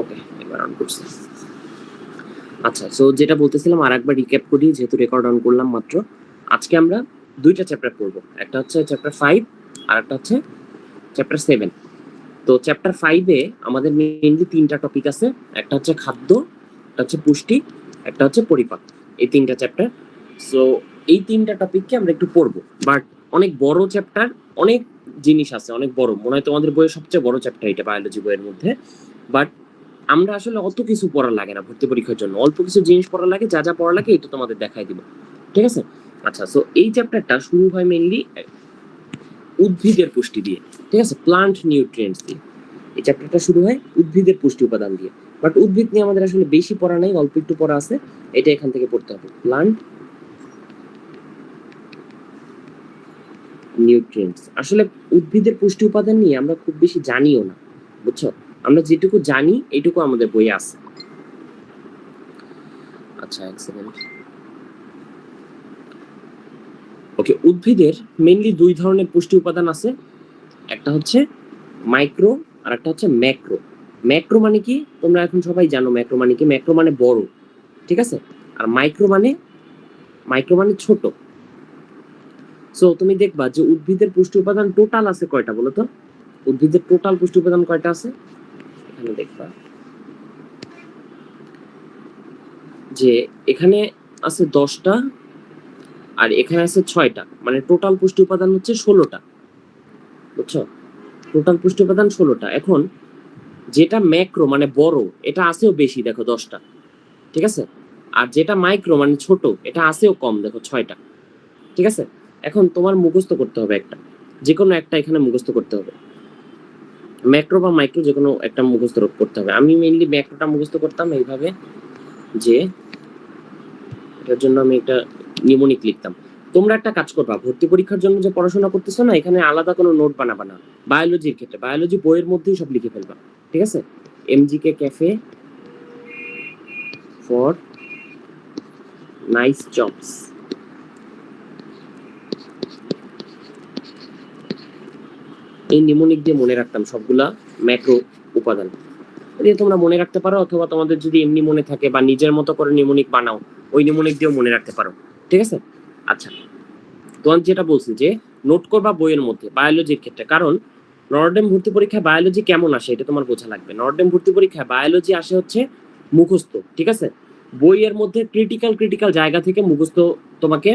ওকে, এবার অন করছি। আচ্ছা, সো যেটা বলতেছিলাম আরেকবার রিক্যাপ করি, যেহেতু রেকর্ড অন করলাম মাত্র। আজকে আমরা দুইটা চ্যাপ্টার পড়বো, একটা হচ্ছে চ্যাপ্টার 5 আর একটা হচ্ছে চ্যাপ্টার 7। তো চ্যাপ্টার 5-এ আমাদের মেইনলি তিনটা টপিক আছে, একটা হচ্ছে খাদ্য, একটা হচ্ছে পুষ্টি, একটা হচ্ছে পরিপাক। এই তিনটা চ্যাপ্টার। সো এই তিনটা টপিককে আমরা একটু পড়বো, বাট অনেক বড় চ্যাপ্টার, অনেক জিনিস আছে, অনেক বড়, মনে হয় তোমাদের বইয়ের সবচেয়ে বড় চ্যাপ্টার এটা বায়োলজি বইয়ের মধ্যে। বাট আমরা আসলে অত কিছু পড়া লাগে না ভর্তি পরীক্ষার জন্য, অল্প কিছু জিনিস পড়া লাগে, যা যা পড়া লাগে এটা তোমাদের দেখাই দিব, ঠিক আছে? আচ্ছা, সো এই চ্যাপ্টারটা শুরু হয় মেইনলি উদ্ভিদের পুষ্টি দিয়ে, ঠিক আছে, প্লান্ট নিউট্রিয়েন্টস দিয়ে। এই চ্যাপ্টারটা শুরু হয় উদ্ভিদের পুষ্টি উপাদান দিয়ে, বাট উদ্ভিদ নিয়ে আমাদের আসলে বেশি পড়া নাই, অল্প একটু পড়া আছে, এটা এখান থেকে পড়তে হবে। প্লান্ট নিউট্রিয়েন্টস, আসলে উদ্ভিদের পুষ্টি উপাদান নিয়ে আমরা খুব বেশি জানিও না, বুঝছো? আমরা যেটুকু জানি এইটুকু আমাদের বইয়ে আছে। আচ্ছা, এক সেকেন্ড। ওকে, উদ্ভিদের মেইনলি দুই ধরনের পুষ্টি উপাদান আছে, একটা হচ্ছে মাইক্রো আর একটা হচ্ছে ম্যাক্রো। ম্যাক্রো মানে কি তোমরা এখন সবাই জানো, ম্যাক্রো মানে কি? ম্যাক্রো মানে বড়, ঠিক আছে? আর মাইক্রো মানে ছোট। সো তুমি দেখবা যে উদ্ভিদের পুষ্টি উপাদান টোটাল আছে কয়টা বলো তো? উদ্ভিদের টোটাল পুষ্টি উপাদান কয়টা আছে? এখানে দেখবা যে এখানে আছে 10টা আর এখানে আছে 6টা, মানে টোটাল পুষ্টি উপাদান হচ্ছে 16টা, বুঝছো? টোটাল পুষ্টি উপাদান 16টা। এখন যেটা ম্যাক্রো মানে বড়, এটা আছেও বেশি, দেখো 10টা, ঠিক আছে? আর যেটা মাইক্রো মানে ছোট, এটা আছেও কম, দেখো 6টা, ঠিক আছে? এখন তোমার মুখস্থ করতে হবে একটা, যে কোনো একটা এখানে মুখস্থ করতে হবে, ম্যাক্রো বা মাইক্রো যে কোনো একটা মুখস্থ করতে হবে। আমি মেইনলি ম্যাক্রোটা মুখস্থ করতাম এইভাবে, যে এটার জন্য আমি একটা নিউমোনিক লিখতাম। তোমরা একটা কাজ করবা, ভর্তি পরীক্ষার জন্য যে পড়াশোনা করতেছো না, এখানে আলাদা কোনো নোট বানাবা না। বায়োলজির ক্ষেত্রে বায়োলজি বইয়ের মধ্যেই সব লিখে ফেলবা, ঠিক আছে? এমজিকে ক্যাফে ফর নাইস জবস, এই নিউমোনিক দিয়ে মনে রাখতাম সবগুলা ম্যাক্রো উপাদান। দিয়ে তোমরা মনে রাখতে পারো, অথবা তোমাদের যদি এমনি মনে থাকে বা নিজের মতো করে নিউমোনিক বানাও, ওই নিউমোনিক দিয়েও মনে রাখতে পারো, ঠিক আছে? আচ্ছা, তোমার যেটা বলছি যে নোট করবা বইয়ের মধ্যে বায়োলজির ক্ষেত্রে, কারণ নর্ডেম ভর্তি পরীক্ষায় বায়োলজি কেমন আসে এটা তোমার বোঝা লাগবে। নর্ডেম ভর্তি পরীক্ষায় বায়োলজি আসে হচ্ছে মুখস্থ, ঠিক আছে? বইয়ের মধ্যে ক্রিটিক্যাল জায়গা থেকে মুখস্থ তোমাকে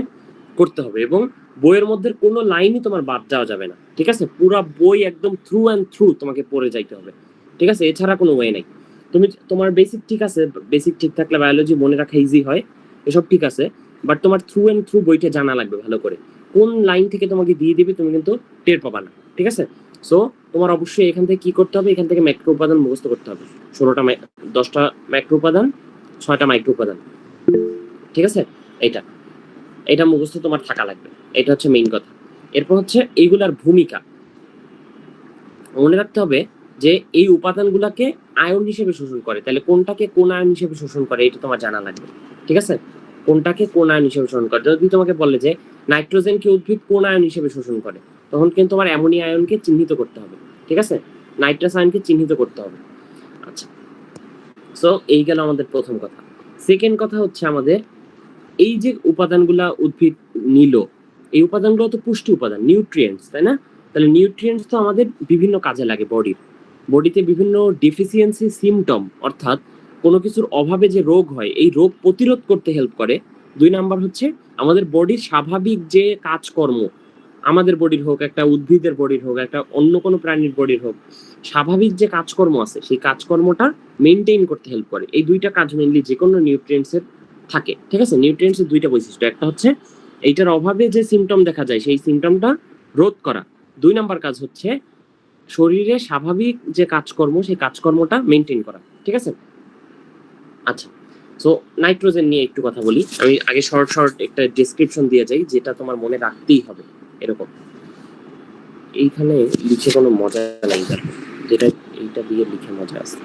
করতে হবে, এবং বইয়ের মধ্যে কোনো লাইনই তোমার বাদ যাওয়া যাবে না, ঠিক আছে? পুরো বই একদম থ্রু অ্যান্ড থ্রু তোমাকে পড়ে যাইতে হবে, ঠিক আছে? এছাড়া কোনো ওয়ে নাই। তুমি তোমার বেসিক ঠিক আছে, বেসিক ঠিক থাকলে বায়োলজি মনে রাখা ইজি হয়, এসব ঠিক আছে, বাট তোমার থ্রু অ্যান্ড থ্রু বইটা জানা লাগবে ভালো করে, কোন লাইন থেকে তোমাকে দিয়ে দিবে তুমি কিন্তু টের পাবা না, ঠিক আছে? সো তোমার অবশ্যই এখান থেকে কি করতে হবে, এখান থেকে ম্যাক্রো উপাদান মুখস্থ করতে হবে। 16টা 10টা ম্যাক্রো উপাদান, 6টা মাইক্রো উপাদান, ঠিক আছে? এইটা এটা মুখস্থ তোমার থাকা লাগবে, এটা হচ্ছে মেইন কথা। এরপর হচ্ছে এইগুলার ভূমিকা মনে রাখতে হবে, যে এই উপাদানগুলোকে আয়ন হিসেবে শোষণ করে, তাহলে কোনটাকে কোন আয়ন হিসেবে শোষণ করে এটা তোমার জানা লাগবে, ঠিক আছে? কোনটাকে কোন আয়ন হিসেবে শোষণ করে, যদি তোমাকে বলে যে নাইট্রোজেনকে উদ্ভিদ কোন আয়ন হিসেবে শোষণ করে, তখন কিন্তু তোমার অ্যামোনিয়া আয়নকে চিহ্নিত করতে হবে, ঠিক আছে? নাইট্রাস আয়নকে চিহ্নিত করতে হবে। আচ্ছা, সো এই গেল আমাদের প্রথম কথা। সেকেন্ড কথা হচ্ছে আমাদের এই যে উপাদানগুলা উদ্ভিদ নিল, এই উপাদানগুলো তো পুষ্টি উপাদান, নিউট্রিয়েন্টস, তাই না? তাহলে নিউট্রিয়েন্টস তো আমাদের বিভিন্ন কাজে লাগে বডিতে বিভিন্ন ডিফিসিয়েন্সি সিমটম, অর্থাৎ কোনো কিছুর অভাবে যে রোগ হয় এই রোগ প্রতিরোধ করতে হেল্প করে। 2 নাম্বার হচ্ছে আমাদের বডির স্বাভাবিক যে কাজকর্ম, আমাদের বডির হোক, একটা উদ্ভিদের বডির হোক, একটা অন্য কোনো প্রাণীর বডির হোক, স্বাভাবিক যে কাজকর্ম আছে সেই কাজকর্মটা মেনটেন করতে হেল্প করে। এই দুইটা কাজ মেনলি যে কোনো নিউট্রিয়েন্টসের থাকে, ঠিক আছে? নিউট্রিয়েন্টসের দুইটা বৈশিষ্ট্য, একটা হচ্ছে এইটার অভাবে যে সিমটম দেখা যায় সেই সিমটমটা রোধ করা। 2 নাম্বার কাজ হচ্ছে শরীরে স্বাভাবিক যে কাজকর্ম সেই কাজকর্মটা মেনটেন করা, ঠিক আছে? আচ্ছা, সো নাইট্রোজেন নিয়ে একটু কথা বলি। আমি আগে শর্ট একটা ডেসক্রিপশন দিয়ে যাই, যেটা তোমার মনে রাখতেই হবে। এরকম এইখানে লিখে কোনো মজা নাই, যেটা এইটা দিয়ে লিখে মজা আছে।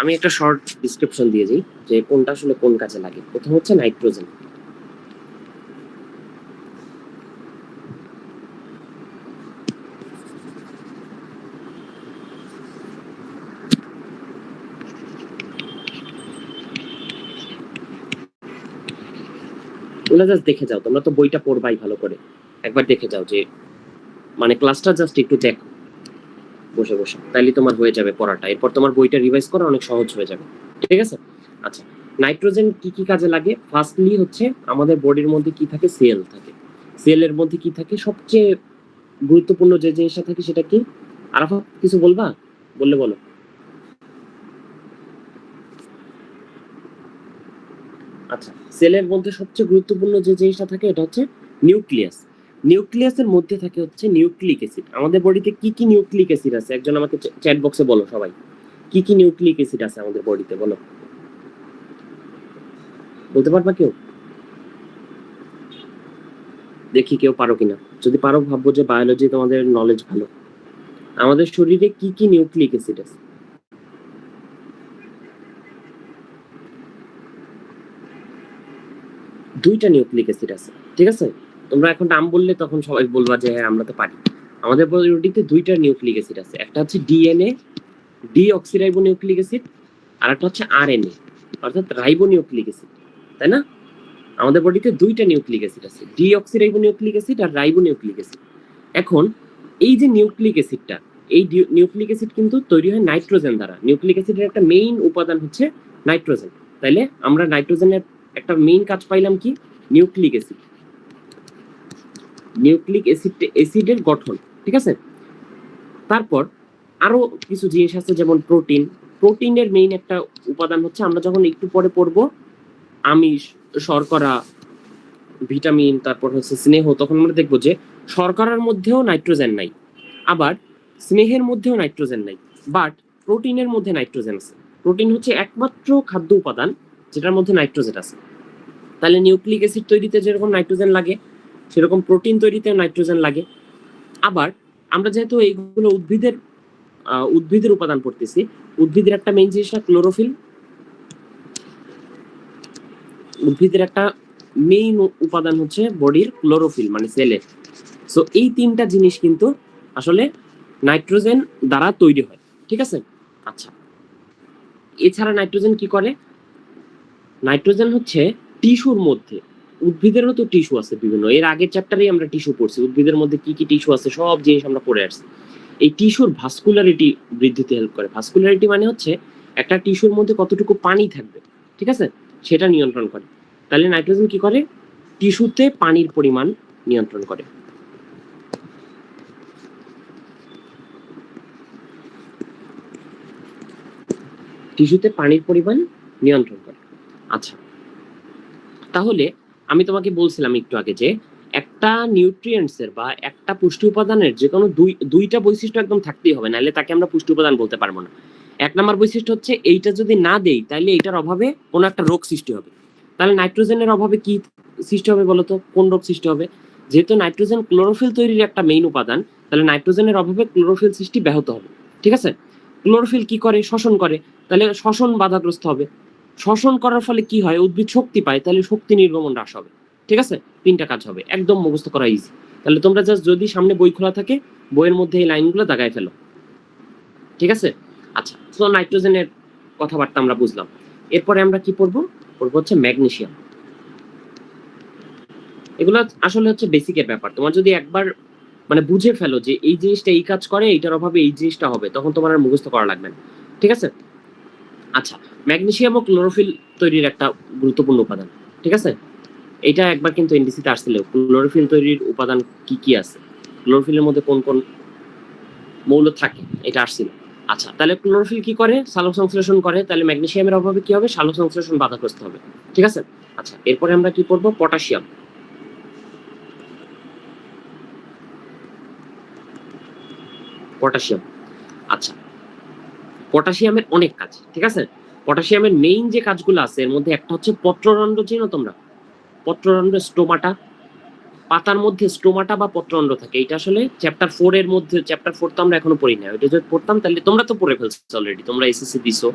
আমি একটা শর্ট ডিসক্রিপশন দিয়ে দিই যে কোনটা আসলে কোন কাজে লাগে। প্রথম হচ্ছে নাইট্রোজেন। ওগুলো জাস্ট দেখে যাও, তোমরা তো বইটা পড়বাই ভালো করে, একবার দেখে যাও যে মানে ক্লাসটা জাস্ট একটু দেখো বসে বসে, তাইলে তোমার হয়ে যাবে পড়াটা। এরপর তোমার বইটা রিভাইজ করা অনেক সহজ হয়ে যাবে, ঠিক আছে? আচ্ছা, নাইট্রোজেন কি কি কাজে লাগে? ফার্স্টলি হচ্ছে আমাদের বডির মধ্যে কি থাকে? সেল থাকে। সেলের মধ্যে কি থাকে? সবচেয়ে গুরুত্বপূর্ণ যে জিনিসটা থাকে সেটা কি? আরাফাত কিছু বলবা? বললে বলো। আচ্ছা, সেলের মধ্যে সবচেয়ে গুরুত্বপূর্ণ যে জিনিসটা থাকে এটা হচ্ছে নিউক্লিয়াস। নিউক্লিয়াসের মধ্যে থাকে হচ্ছে নিউক্লিক অ্যাসিড। আমাদের বডিতে কি কি নিউক্লিক অ্যাসিড আছে একজন আমাকে চ্যাট বক্সে বলো সবাই, কি কি নিউক্লিক অ্যাসিড আছে আমাদের বডিতে বলো, বলতে পারবা কেউ? দেখি কেউ পারো কিনা, যদি পারো ভাববো যে বায়োলজি তোমাদের নলেজ ভালো। আমাদের শরীরে কি কি নিউক্লিক অ্যাসিড আছে? দুইটা নিউক্লিক অ্যাসিড আছে, ঠিক আছে? তোমরা এখন নাম বললে তখন সবাই বলবা যে হ্যাঁ আমরা তো পারি। আমাদের বডিতে দুইটা নিউক্লিক অ্যাসিড আছে, একটা হচ্ছে ডিএনএ ডিঅক্সিরাইবো নিউক্লিক অ্যাসিড, আর একটা হচ্ছে আরএনএ অর্থাৎ রাইবো নিউক্লিক অ্যাসিড, তাই না? আমাদের বডিতে দুইটা নিউক্লিক অ্যাসিড আছে, ডিঅক্সিরাইবো নিউক্লিক অ্যাসিড আর রাইবো নিউক্লিক অ্যাসিড। এখন এই যে নিউক্লিক অ্যাসিডটা, এই নিউক্লিক অ্যাসিড কিন্তু তৈরি হয় নাইট্রোজেন দ্বারা। নিউক্লিক অ্যাসিডের একটা মেইন উপাদান হচ্ছে নাইট্রোজেন। তাইলে আমরা নাইট্রোজেনের একটা মেইন কাজ পাইলাম কি? Nucleic acid. নিউক্লিক অ্যাসিডের গঠন, ঠিক আছে? তারপর আরো কিছু জিনিস আছে যেমন প্রোটিন। প্রোটিনের মেইন একটা উপাদান হচ্ছে, আমরা যখন একটু পরে পড়বো আমিষ, শর্করা, ভিটামিন, তারপর হচ্ছে স্নেহ, তখন আমরা দেখবো যে শর্করার মধ্যেও নাইট্রোজেন নাই, আবার স্নেহের মধ্যেও নাইট্রোজেন নাই, বাট প্রোটিনের মধ্যে নাইট্রোজেন আছে। প্রোটিন হচ্ছে একমাত্র খাদ্য উপাদান যেটার মধ্যে নাইট্রোজেন আছে। তাহলে নিউক্লিক অ্যাসিড তৈরিতে যেরকম নাইট্রোজেন লাগে সেরকম প্রোটিন তৈরিতেও নাইট্রোজেন লাগে। আবার আমরা যেহেতু এইগুলো উদ্ভিদের উপাদান পড়তেছি, উদ্ভিদের একটা মেইন জিনিস না ক্লোরোফিল। উদ্ভিদের একটা মেইন উপাদান হচ্ছে বডির ক্লোরোফিল মানে সেলের। সো এই তিনটা জিনিস কিন্তু আসলে নাইট্রোজেন দ্বারা তৈরি হয়, ঠিক আছে? আচ্ছা, এছাড়া নাইট্রোজেন কি করে? নাইট্রোজেন হচ্ছে টিস্যুর মধ্যে, উদ্ভিদেরও তো টিস্যু আছে বিভিন্ন, এর আগের চ্যাপ্টারেই আমরা টিস্যু পড়ছি, উদ্ভিদের মধ্যে কি কি টিস্যু আছে সব জিনিস আমরা পড়ে আসছি। এই টিস্যুর ভাস্কুলারিটি বৃদ্ধিতে হেল্প করে। ভাস্কুলারিটি মানে হচ্ছে একটা টিস্যুর মধ্যে কতটুকু পানি থাকবে, ঠিক আছে, সেটা নিয়ন্ত্রণ করে। তাহলে নাইট্রোজেন কি করে? টিস্যুতে পানির পরিমাণ নিয়ন্ত্রণ করে। টিস্যুতে পানির পরিমাণ নিয়ন্ত্রণ করে। আচ্ছা, তাহলে আমি তোমাকে বলছিলাম একটু আগে যে একটা নিউট্রিয়েন্টসের বা একটা পুষ্টি উপাদানের যে কোনো দুইটা বৈশিষ্ট্য একদম থাকতেই হবে, নাহলে তাকে আমরা পুষ্টি উপাদান বলতে পারবো না। এক নম্বর বৈশিষ্ট্য হচ্ছে এইটা যদি না দেই তাহলে এইটার অভাবে কোনো একটা রোগ সৃষ্টি হবে। তাহলে নাইট্রোজেনের অভাবে কি সৃষ্টি হবে বলতো? কোন রোগ সৃষ্টি হবে? যেহেতু নাইট্রোজেন ক্লোরোফিল তৈরির একটা মেইন উপাদান, তাহলে নাইট্রোজেনের অভাবে ক্লোরোফিল সৃষ্টি ব্যাহত হবে, ঠিক আছে? ক্লোরোফিল কি করে? শ্বসন করে, তাহলে শ্বসন বাধাগ্রস্ত হবে। শ্বসন করার ফলে কি হয়? উদ্ভিদ শক্তি পায়, তাহলে শক্তি নির্গমন হ্রাস হবে, ঠিক আছে? তিনটা কাজ হবে, একদম মুখস্থ করা ইজি। তাহলে তোমরা জাস্ট যদি সামনে বই খোলা থাকে বইয়ের মধ্যে এই লাইনগুলো দাগায় ফেলো, ঠিক আছে? আচ্ছা, তো নাইট্রোজেনের কথাবার্তা আমরা বুঝলাম। এরপরে আমরা কি পড়বো? পড়বো হচ্ছে ম্যাগনেসিয়াম। এগুলো আসলে হচ্ছে বেসিকের ব্যাপার। তোমার যদি একবার মানে বুঝে ফেলো যে এই জিনিসটা এই কাজ করে, এইটার অভাবে এই জিনিসটা হবে, তখন তোমার আর মুখস্থ করা লাগবে না, ঠিক আছে? আচ্ছা, ম্যাগনেসিয়াম ও ক্লোরোফিল তৈরির একটা গুরুত্বপূর্ণ উপাদান, ঠিক আছে? এটা একবার কিন্তু এনডিসিতে আসছিল, ক্লোরোফিল তৈরির উপাদান কি কি আছে, ক্লোরোফিলের মধ্যে কোন কোন মৌল থাকে, এটা আসছিল। আচ্ছা, তাহলে ক্লোরোফিল কি করে? সালোক সংশ্লেষণ করে। তাহলে ম্যাগনেসিয়ামের অভাবে কি হবে? সালোক সংশ্লেষণ বাধাগ্রস্ত হবে, ঠিক আছে? আচ্ছা, এরপরে আমরা কি পড়বো? পটাশিয়াম। পটাশিয়াম, আচ্ছা, পটাশিয়ামের অনেক কাজ, ঠিক আছে? পটাশিয়ামের মেইন যে কাজগুলো আছে এর মধ্যে একটা হচ্ছে পত্ররন্ধ্র। চিনো তোমরা পত্ররন্ধ্র? স্টোমাটা, পাতার মধ্যে স্টোমাটা বা পত্ররন্ধ্র থাকে। এটা আসলে চ্যাপ্টার 4 এর মধ্যে, চ্যাপ্টার 4 তো আমরা এখনো পড়ি না। এটা যদি পড়তাম তাহলে তোমরা তো পড়ে ফেলছো অলরেডি, তোমরা এসএসসি দিছো,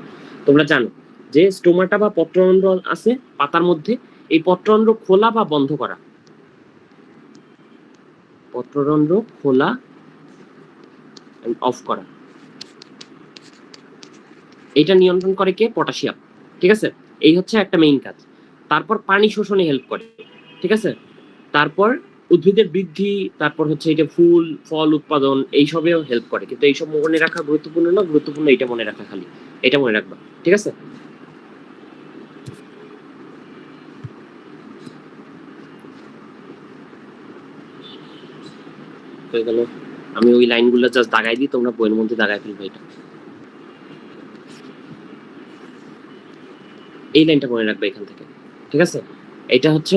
তোমরা জানো যে স্টোমাটা বা পত্ররন্ধ্র আছে পাতার মধ্যে। এই পত্ররন্ধ্র খোলা বা বন্ধ করা, পত্ররন্ধ্র খোলা অফ করা, এটা নিয়ন্ত্রণ করে কে? পটাশিয়াম। ঠিক আছে, এই হচ্ছে একটা মেইন কাজ। তারপর পানি শোষণে হেল্প করে। ঠিক আছে, তারপর উদ্ভিদের বৃদ্ধি, তারপর হচ্ছে এটা ফুল ফল উৎপাদন এইসবেও হেল্প করে। কিন্তু এইসব মনে রাখা গুরুত্বপূর্ণ না, গুরুত্বপূর্ণ এটা মনে রাখা, খালি এটা মনে রাখবা। ঠিক আছে, হয়ে গেল। আমি ওই লাইনগুলো জাস্ট দাগাই দিই, তোমরা বইয়ের মধ্যে দাগাই ফেলবে। এটা এই লাইনটা মনে রাখবে এখান থেকে। ঠিক আছে, এটা হচ্ছে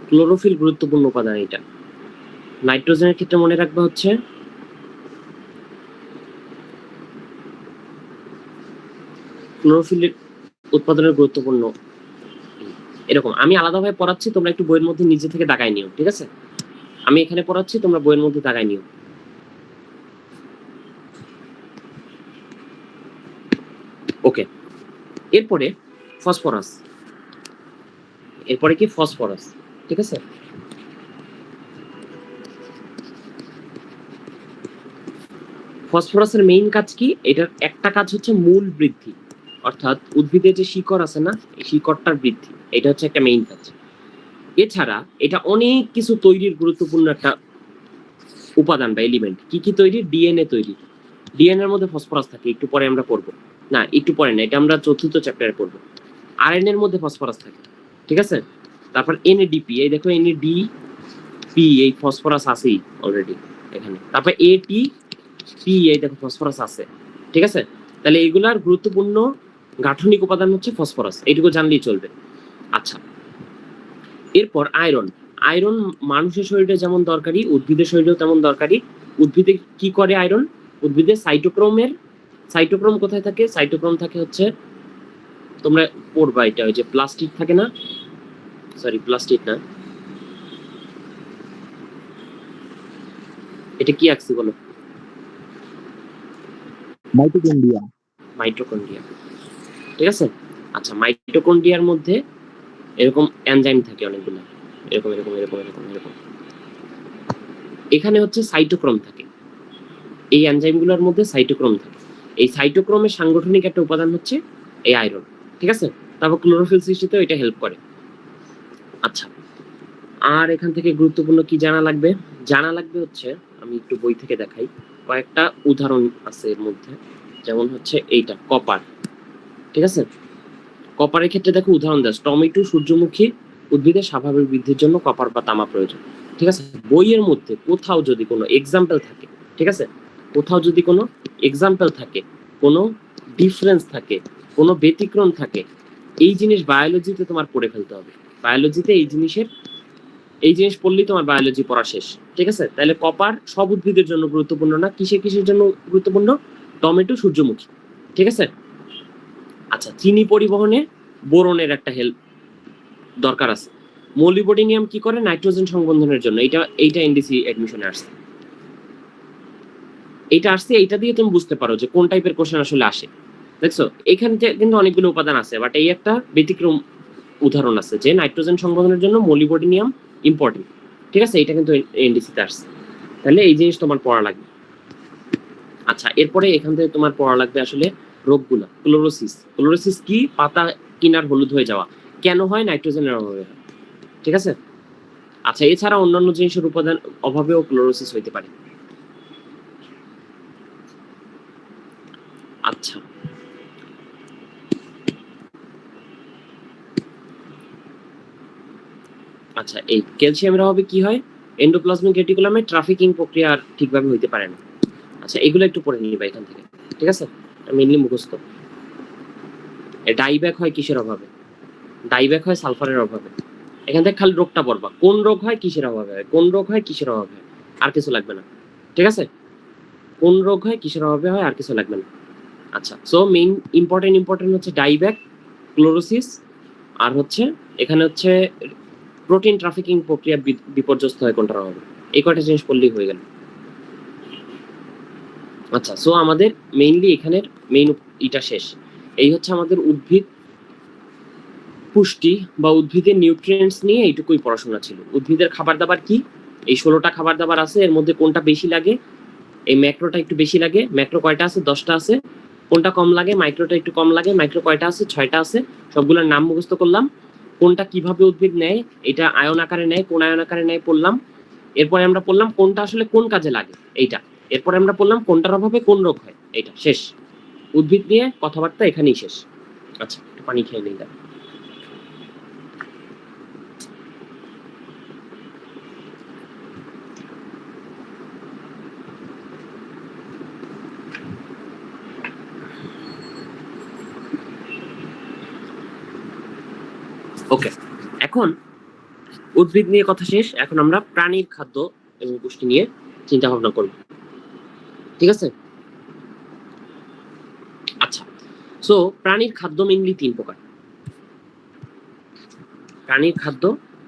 ক্লোরোফিল, গুরুত্বপূর্ণ উপাদান এটা। নাইট্রোজেনের ক্ষেত্রে মনে রাখবে হচ্ছে ক্লোরোফিলের উৎপাদনের গুরুত্বপূর্ণ। এরকম আমি আলাদাভাবে পড়াচ্ছি, তোমরা একটু বইয়ের মধ্যে নিজে থেকে দাগাই নিও। ঠিক আছে, আমি এখানে পড়াচ্ছি, তোমরা বইয়ের মধ্যে দাগাই নিও। ওকে, এরপরে ফসফরাস। এরপরে কি? ফসফরাস। ঠিক আছে, ফসফরাসের মেইন কাজ কি? এটার একটা কাজ হচ্ছে মূল বৃদ্ধি, অর্থাৎ উদ্ভিদের যে শিকড় আছে না, এই শিকড়টার বৃদ্ধি, এটা হচ্ছে একটা মেইন কাজ। এছাড়া এটা অনেক কিছু তৈরির গুরুত্বপূর্ণ একটা উপাদান বা এলিমেন্ট। কি কি তৈরি? ডিএনএ তৈরি। ডিএনএ এর মধ্যে ফসফরাস থাকে, একটু পরে আমরা পড়বো। না, একটু পরে না, এটা আমরা চতুর্থ চ্যাপ্টারে পড়বো। আরএনএ এর মধ্যে ফসফরাস থাকে। ঠিক আছে, তারপর এনএডিপি, এই দেখো এনএডিপি, এই ফসফরাস আছেই অলরেডি এখানে। তারপর এটিপি, এই দেখো ফসফরাস আছে। ঠিক আছে, তাহলে এগুলার গুরুত্বপূর্ণ গাঠনিক উপাদান হচ্ছে ফসফরাস, এইটুকু জানলেই চলবে। আচ্ছা, এরপর আয়রন। আয়রন মানুষের শরীরে যেমন দরকারি, উদ্ভিদের শরীরেও তেমন দরকারি। উদ্ভিদে কি করে আয়রন? উদ্ভিদের সাইটোক্রোম কোথায় থাকে? সাইটোক্রোম থাকে হচ্ছে, তোমরা পড়বা এটা, ওই যে প্লাস্টিক থাকে না, সরি প্লাস্টিক না, এটা কি আঁকছি বলো? মাইটোকন্ড্রিয়া। মাইটোকন্ড্রিয়া। ঠিক আছে, আচ্ছা, মাইটোকন্ড্রিয়ার মধ্যে এরকম এনজাইম থাকে অনেকগুলো, এরকম এরকম এরকম এরকম এরকম। এখানে হচ্ছে সাইটোক্রোম থাকে, এই এনজাইমগুলোর মধ্যে সাইটোক্রোম থাকে। এই সাইটোক্রোমের সাংগঠনিক একটা উপাদান হচ্ছে এই আয়রন। ঠিক আছে, তারপর ক্লোরোফিল সৃষ্টিতেও এটা হেল্প করে। আচ্ছা, আর এখান থেকে গুরুত্বপূর্ণ কি জানা লাগবে? জানা লাগবে হচ্ছে, আমি একটু বই থেকে দেখাই, কয়েকটা উদাহরণ আছে এর মধ্যে। যেমন হচ্ছে এইটা কপার। ঠিক আছে, কপারের ক্ষেত্রে দেখো উদাহরণ দেয়, টমেটো, সূর্যমুখী উদ্ভিদের স্বাভাবিক বৃদ্ধির জন্য কপার বা তামা প্রয়োজন। ঠিক আছে, বইয়ের মধ্যে কোথাও যদি কোনো এক্সাম্পল থাকে, ঠিক আছে, কোথাও যদি কোনো এক্সাম্পল থাকে, কোনো ডিফারেন্স থাকে, কোনো ব্যতিক্রম থাকে, এই জিনিস বায়োলজিতে তোমার পড়ে ফেলতে হবে। বায়োলজিতে এই জিনিস পড়লেই তোমার বায়োলজি পড়া শেষ। ঠিক আছে, তাহলে কপার সব উদ্ভিদের জন্য গুরুত্বপূর্ণ না, কিসের জন্য গুরুত্বপূর্ণ? টমেটো, সূর্যমুখী। ঠিক আছে, আচ্ছা, চিনি পরিবহনে বোরনের একটা হেল্প দরকার আছে। মোলিবডেনিয়াম কি করে? নাইট্রোজেন সংবন্ধনের জন্য। এইটা এনডিসি এডমিশনে আসছে, এইটা দিয়ে তুমি বুঝতে পারো যে কোন টাইপের কোশ্চেন আসলে আসে। দেখছো, এখানে কিন্তু অনেকগুলো উপাদান আছে, বাট এই একটা ব্যতিক্রম উদাহরণ আছে যে নাইট্রোজেন সংবন্ধনের জন্য মোলিবডেনিয়াম ইম্পর্টেন্ট। ঠিক আছে, এটা কিন্তু এনডিসিতে আসছে, তাহলে এই জিনিস তোমার পড়া লাগবে। আচ্ছা, এরপরে এখান থেকে তোমার পড়া লাগবে আসলে রোগগুলা। ক্লোরোসিস কি? পাতা কিনার হলুদ হয়ে যাওয়া। কেন হয়? নাইট্রোজেনের অভাবে হয়। ঠিক আছে, আচ্ছা, এছাড়া অন্যান্য জিনিসের উপাদান অভাবেও ক্লোরোসিস হইতে পারে। আচ্ছা, আচ্ছা, এই ক্যালসিয়ামের অভাবে কি হয়? এন্ডোপ্লাজমিক রেটিকুলামে ট্রাফিকিং প্রক্রিয়া আর ঠিকভাবে হইতে পারে না। আচ্ছা, এগুলো একটু পড়ে নিবা এখান থেকে। ঠিক আছে, মেইনলি মুখস্থ। ডাইব্যাক হয় কিসের অভাবে? ডাইব্যাক হয় সালফারের অভাবে। এখান থেকে খালি রোগটা পড়বা, কোন রোগ হয় কিসের অভাবে হয়, কোন রোগ হয় কিসের অভাবে হয়, আর কিছু লাগবে না। ঠিক আছে, কোন রোগ হয় কিসের অভাবে হয়, আর কিছু লাগবে না। আচ্ছা, সো মেইন ইম্পর্টেন্ট হচ্ছে ডাইব্যাক, ক্লোরোসিস, আর হচ্ছে এখানে হচ্ছে প্রোটিন ট্রাফিকিং প্রক্রিয়া বিপর্যস্ত হয় কোনটার অভাবে। এই কয়টা জিনিস পড়লেই হয়ে গেল। আচ্ছা, সো আমাদের মেইনলি এখানের মেইন ইটা শেষ। এই হচ্ছে আমাদের উদ্ভিদ পুষ্টি বা উদ্ভিদের নিউট্রিয়েন্টস নিয়ে এইটুকুই পড়াশোনা ছিল। উদ্ভিদের খাবার দাবার কি, এই 16টা খাবার দাবার আছে, এর মধ্যে কোনটা বেশি লাগে, এই ম্যাক্রোটা একটু বেশি লাগে, ম্যাক্রো কয়টা আছে, 10টা আছে, কোনটা কম লাগে, মাইক্রোটা একটু কম লাগে, মাইক্রো কয়টা আছে, 6টা আছে, সবগুলোর নাম মুখস্থ করলাম। কোনটা কিভাবে উদ্ভিদ নেয়, এটা আয়ন আকারে নেয়, কোন আয়ন আকারে নেয় পড়লাম। এরপরে আমরা পড়লাম কোনটা আসলে কোন কাজে লাগে এইটা। এরপরে আমরা পড়লাম কোনটার অভাবে কোন রোগ হয়, এইটা শেষ। উদ্ভিদ নিয়ে কথাবার্তা এখানেই শেষ। আচ্ছা, একটু পানি খেয়ে নিই। ওকে, এখন উদ্ভিদ নিয়ে কথা শেষ। এখন আমরা প্রাণীর খাদ্য এবং পুষ্টি নিয়ে চিন্তা ভাবনা করব, ঠিক আছে? আচ্ছা, সো প্রাণীর খাদ্য মেইনলি 3 প্রকার। প্রাণীর খাদ্য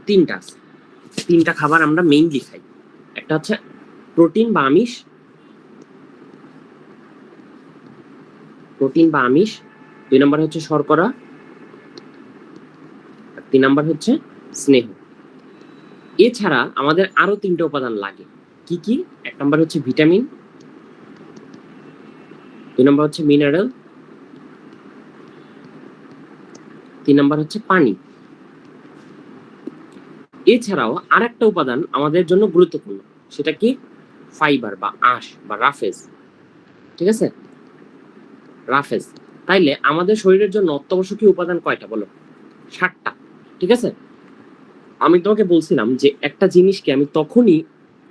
3টা আছে। 3টা খাবার আমরা মেইনলি খাই। একটা হচ্ছে প্রোটিন বা আমিষ, প্রোটিন বা আমিষ। 2 নম্বর হচ্ছে শর্করা, আর 3 নম্বর হচ্ছে স্নেহ। এছাড়া আমাদের আরো 3টা উপাদান লাগে। কি কি? 1 নম্বর হচ্ছে ভিটামিন, 2 নম্বর হচ্ছে মিনারেল, 3 নম্বর হচ্ছে পানি। এছাড়াও আরেকটা উপাদান আমাদের জন্য গুরুত্বপূর্ণ, সেটা কি? ফাইবার বা আঁশ বা রাফেজ, ঠিক আছে? রাফেজ। তাইলে আমাদের শরীরের জন্য অত্যাবশ্যকীয় উপাদান কয়টা বলো? 7টা, ঠিক আছে? আমি তোমাকে বলছিলাম যে একটা জিনিসকে আমি তখনই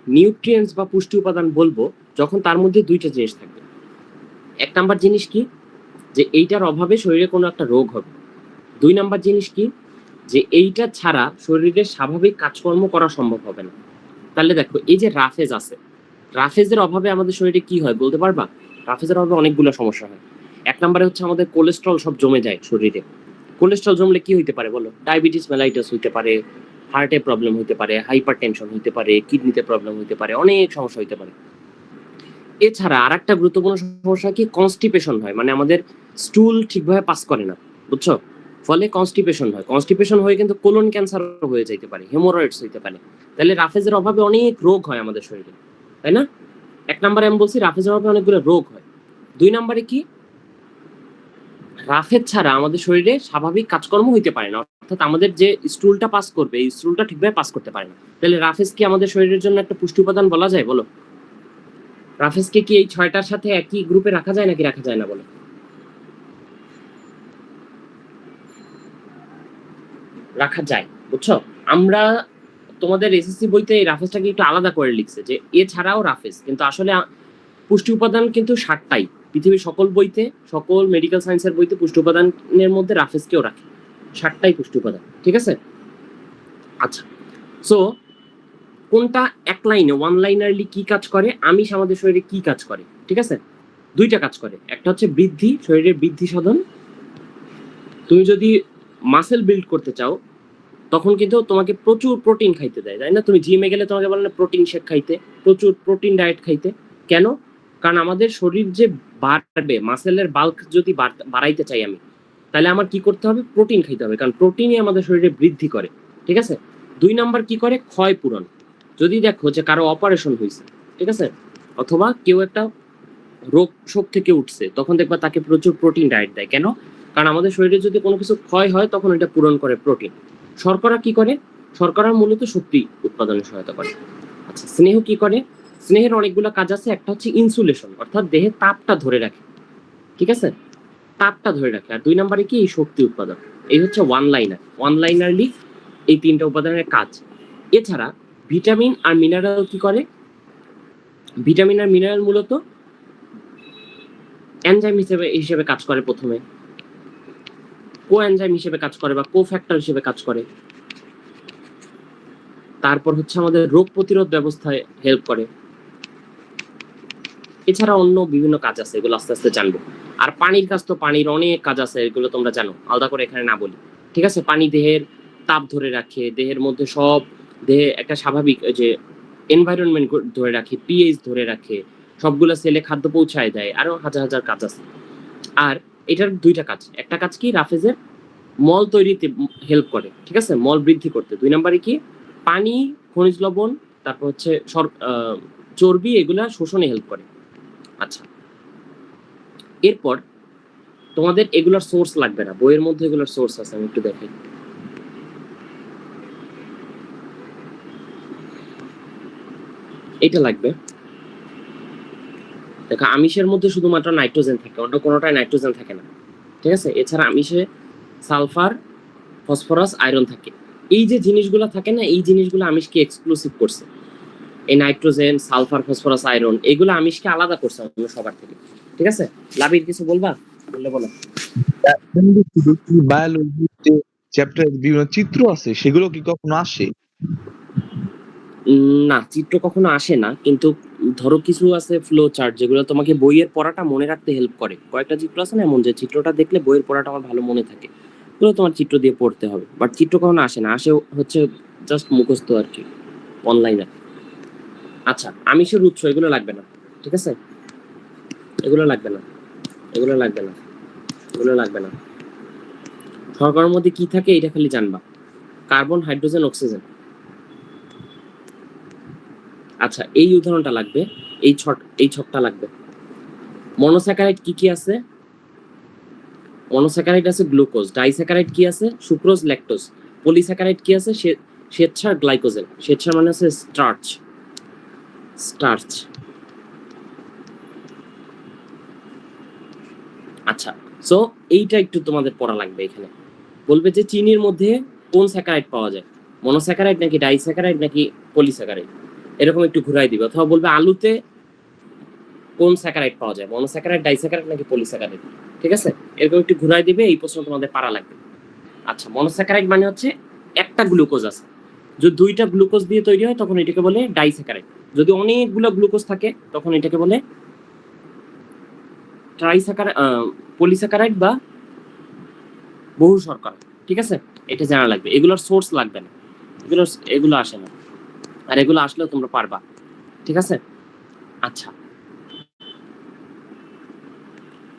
নিউট্রিয়েন্টস বা পুষ্টি উপাদান বলবো যখন তার মধ্যে 2টা জিনিস থাকবে। 1 নাম্বার জিনিস কি? যে এইটার অভাবে শরীরে কোনো একটা রোগ হবে। 2 নাম্বার জিনিস কি? যে এইটা ছাড়া শরীরের স্বাভাবিক কাজকর্ম করা সম্ভব হবে না। তাহলে দেখো, এই যে রাফেজ আছে, রাফেজের অভাবে আমাদের শরীরে কি হয় বলতে পারবা? রাফেজের অভাবে অনেকগুলো সমস্যা হয়। 1 নম্বরে হচ্ছে আমাদের কোলেস্ট্রল সব জমে যায় শরীরে। কোলেস্ট্রল জমলে কি হইতে পারে বলো? ডায়াবেটিস মেলাইটাস হইতে পারে, হার্টে প্রবলেম হইতে পারে, হাইপার টেনশন হইতে পারে, কিডনিতে প্রবলেম হইতে পারে, অনেক সমস্যা হইতে পারে। এছাড়া আরেকটা গুরুত্বপূর্ণ সমস্যা কি? কনস্টিপেশন হয়, মানে আমাদের স্টুল ঠিকভাবে পাস করে না, বুঝছো? ফলে কনস্টিপেশন হয়। কনস্টিপেশন হয়ে কিন্তু কোলন ক্যান্সার হয়ে যেতে পারে, হেমোরয়েডস হইতে পারে। তাহলে রাফেজের অভাবে অনেক রোগ হয় আমাদের শরীরে, তাই না? 1 নম্বরে আমি বলছি রাফেজের অভাবে অনেকগুলো রোগ হয়। 2 নম্বরে কি? রাফেজ ছাড়া আমাদের শরীরে স্বাভাবিক কাজকর্ম হইতে পারে না, অর্থাৎ আমাদের যে স্টুলটা পাস করবে এই স্টুলটা ঠিকভাবে পাস করতে পারে না। তাহলে রাফেজ কি আমাদের শরীরের জন্য একটা পুষ্টি উপাদান বলা যায় বলো? রাফেজকে কি এই 6টার সাথে একই গ্রুপে রাখা যায় নাকি রাখা যায় না বলো? রাখা যায়, বুঝছো? আমরা তোমাদের এসএসসি বইতে এই রাফেজটাকে একটু আলাদা করে লিখছে যে এছাড়াও রাফেজ, কিন্তু আসলে পুষ্টি উপাদান কিন্তু 7টাই। পৃথিবীর সকল বইতে, সকল মেডিকেল সায়েন্সের বইতে পুষ্টি উপাদানের মধ্যে রাফেজকেও রাখে। 7টাই পুষ্টি উপাদান, ঠিক আছে? আচ্ছা, সো কোনটা এক লাইনে ওয়ান লাইনারলি কি কাজ করে, আমিষ আমাদের শরীরে কি কাজ করে, ঠিক আছে? 2টা কাজ করে। একটা হচ্ছে বৃদ্ধি, শরীরের বৃদ্ধি সাধন। তুমি যদি মাসেল বিল্ড করতে চাও তখন কিন্তু তোমাকে প্রচুর প্রোটিন খাইতে দেয়, তাই না? তুমি জিমে গেলে তোমাকে বলে না প্রোটিন শেক খাইতে, প্রচুর প্রোটিন ডায়েট খাইতে। কেন? কারণ আমাদের শরীর যে বাড়বে, মাসেলের বাল্ক যদি বাড়াইতে চাই আমি, তাহলে আমার কি করতে হবে? প্রোটিন খাইতে হবে, কারণ প্রোটিনই আমাদের শরীরে বৃদ্ধি করে, ঠিক আছে? 2 নাম্বার কি করে? ক্ষয় পূরণ। যদি দেখো যে কারো অপারেশন হয়েছে, ঠিক আছে, অথবা কেউ একটা রোগ শোক থেকে উঠছে, তখন দেখবা তাকে প্রচুর প্রোটিন ডায়েট দেয়। কেন? কারণ আমাদের শরীরে যদি কোনো কিছু ক্ষয় হয় তখন এটা পূরণ করে প্রোটিন। শর্করা কি করে? শর্করা মূলত শক্তি উৎপাদনে সহায়তা করে। আচ্ছা, স্নেহ কি করে? স্নেহের অনেকগুলো কাজ আছে। একটা হচ্ছে ইনসুলেশন, অর্থাৎ দেহে তাপটা ধরে রাখে, ঠিক আছে? তাপটা ধরে রাখে। আর 2 নম্বরে কি? এই শক্তি উৎপাদন। এই হচ্ছে ওয়ান লাইনার, ওয়ান লাইনারলি এই 3টা উপাদানের কাজ। এছাড়া ভিটামিন আর মিনারেল কি করে? ভিটামিন আর মিনারেল মূলত এনজাইম হিসেবে কাজ করে। প্রথমে কো এনজাইম হিসেবে কাজ করে বা কো ফ্যাক্টর হিসেবে কাজ করে। তারপর হচ্ছে আমাদের রোগ প্রতিরোধ ব্যবস্থায় হেল্প করে। এছাড়া অন্য বিভিন্ন কাজ আছে, এগুলো আস্তে আস্তে জানবো। আর পানির কাজ তো পানির অনেক কাজ আছে, এগুলো তোমরা জানো, আলাদা করে এখানে না বলি। ঠিক আছে? পানি দেহের তাপ ধরে রাখে, দেহের মধ্যে সব দেহে একটা স্বাভাবিক যে এনভায়রনমেন্ট ধরে রাখে, পিএইচ ধরে রাখে, সবগুলা সেলে খাদ্য পৌঁছায় দেয়, আরো হাজার হাজার কাজ আছে। আর এটার দুইটা কাজ, একটা কাজ কি রাফেজের মল তৈরিতে হেল্প করে, ঠিক আছে, মল বৃদ্ধি করতে। 2 নম্বরে কি পানি, খনিজ লবণ, তারপর হচ্ছে চর্বি, এগুলা শোষণে হেল্প করে। আচ্ছা, এরপর তোমাদের এগুলার সোর্স লাগবে না, বইয়ের মধ্যে এগুলার সোর্স আছে, আমি একটু দেখাই। এটা লাগবে, দেখো আমিষের মধ্যে শুধুমাত্র নাইট্রোজেন থাকে, অন্য কোনোটায় নাইট্রোজেন থাকে না, ঠিক আছে। এছাড়া আমিষে সালফার, ফসফরাস, আয়রন থাকে। এই যে জিনিসগুলো থাকে না, এই জিনিসগুলো আমিষকে এক্সক্লুসিভ করছে। এই নাইট্রোজেন, সালফার, ফসফরাস, আয়রন, এগুলো আমিষকে আলাদা করছে অন্য সবার থেকে, ঠিক আছে। লাবির কিছু বলবা? বললে বলো। বায়োলজিতে চ্যাপ্টারে বিভিন্ন চিত্র আছে, সেগুলো কি কখনো আসে? না, চিত্র কখনো আসে না, কিন্তু ধরো কিছু আছে ফ্লো চার্ট, যেগুলো তোমাকে বইয়ের পড়াটা মনে রাখতে হেল্প করে। কয়েকটা চিত্র আছে না এমন, যে চিত্রটা দেখলে বইয়ের পড়াটা আমার ভালো মনে থাকে, এগুলো তোমার চিত্র দিয়ে পড়তে হবে। বাট চিত্র কখনো আসে না, আসে হচ্ছে জাস্ট মুখস্থ আর কি, অনলাইনে। আচ্ছা, আমিষের উৎস, এগুলো লাগবে না, ঠিক আছে, এগুলো লাগবে না, এগুলো লাগবে না, এগুলো লাগবে না। শর্করার মধ্যে কি থাকে এটা খালি জানবা, কার্বন, হাইড্রোজেন, অক্সিজেন। আচ্ছা, এই উদাহরণটা লাগবে, এই ছকটা লাগবে। মনোস্যাকারাইড কি কি আছে? মনোস্যাকারাইড আছে গ্লুকোজ, ডাইস্যাকারাইড কি আছে? Sucrose, lactose. পলিস্যাকারাইড কি আছে? শ্বেতসার, গ্লাইকোজেন। শ্বেতসার মানে আছে স্টার্চ, স্টার্চ। আচ্ছা, সো এইটা একটু তোমাদের পড়া লাগবে। এখানে বলবে যে চিনির মধ্যে কোন স্যাকারাইড পাওয়া যায়, মনোস্যাকারাইড নাকি ডাইস্যাকারাইড নাকি পলিস্যাকারাইড, এরকম একটু ঘুরাই দিবে। অথবা বলবে আলুতে কোন স্যাকারাইড পাওয়া যায়, মনোস্যাকারাইড, ডাইস্যাকারাইড নাকি পলিস্যাকারাইড, ঠিক আছে, এরকম একটু ঘুরাই দিবে। এই প্রশ্ন তোমাদের পারা লাগবে। আচ্ছা, মনোস্যাকারাইড মানে হচ্ছে একটা গ্লুকোজ আছে, যদি 2টা গ্লুকোজ দিয়ে তৈরি হয় তখন এটাকে বলে ডাইস্যাকারাইড। যদি অনেকগুলো গ্লুকোজ থাকে তখন এটাকে বলে ট্রাইস্যাকারাইড, পলিস্যাকারাইড বা বহু শর্করা, ঠিক আছে। এটা জানা লাগবে, এগুলোর সোর্স লাগবে না, এগুলো আসে না, আর এগুলো আসলেও তোমরা পারবা, ঠিক আছে। আচ্ছা,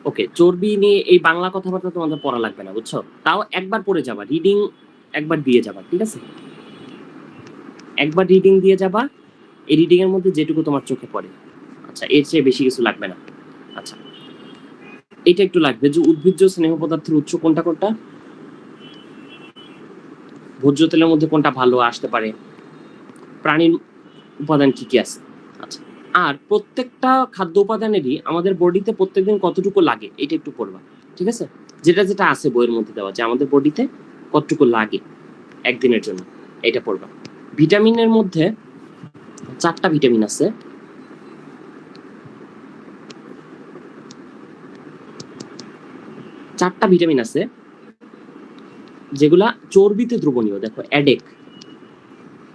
ওকে, চর্বি নিয়ে এই বাংলা কথাবার্তা তোমাদের পড়া লাগবে না, বুঝছো, তাও একবার পড়ে যাবা, রিডিং একবার দিয়ে যাবা, ঠিক আছে, একবার রিডিং দিয়ে যাবা, এই রিডিং এর মধ্যে যেটুকু তোমার চোখে পড়ে। আচ্ছা, এর চেয়ে বেশি কিছু লাগবে না। আচ্ছা, এটা একটু লাগবে যে উদ্ভিজ্জ স্নেহ পদার্থের উৎস কোনটা কোনটা, ভোজ্য তেলের মধ্যে কোনটা ভালো আসতে পারে, প্রাণীর উপাদান কি কি আছে। আচ্ছা, আর প্রত্যেকটা খাদ্য উপাদানেরই আমাদের বডিতে প্রত্যেকদিন কতটুকু লাগে এটা একটু পড়বা, ঠিক আছে। যেটা যেটা আছে বইয়ের মধ্যে দেওয়া, যে আমাদের বডিতে কতটুকু লাগে একদিনের জন্য, এটা পড়বা। ভিটামিনের মধ্যে 4টা ভিটামিন আছে, 4টা ভিটামিন আছে যেগুলা চর্বিতে দ্রবণীয়। দেখো অ্যাডেক,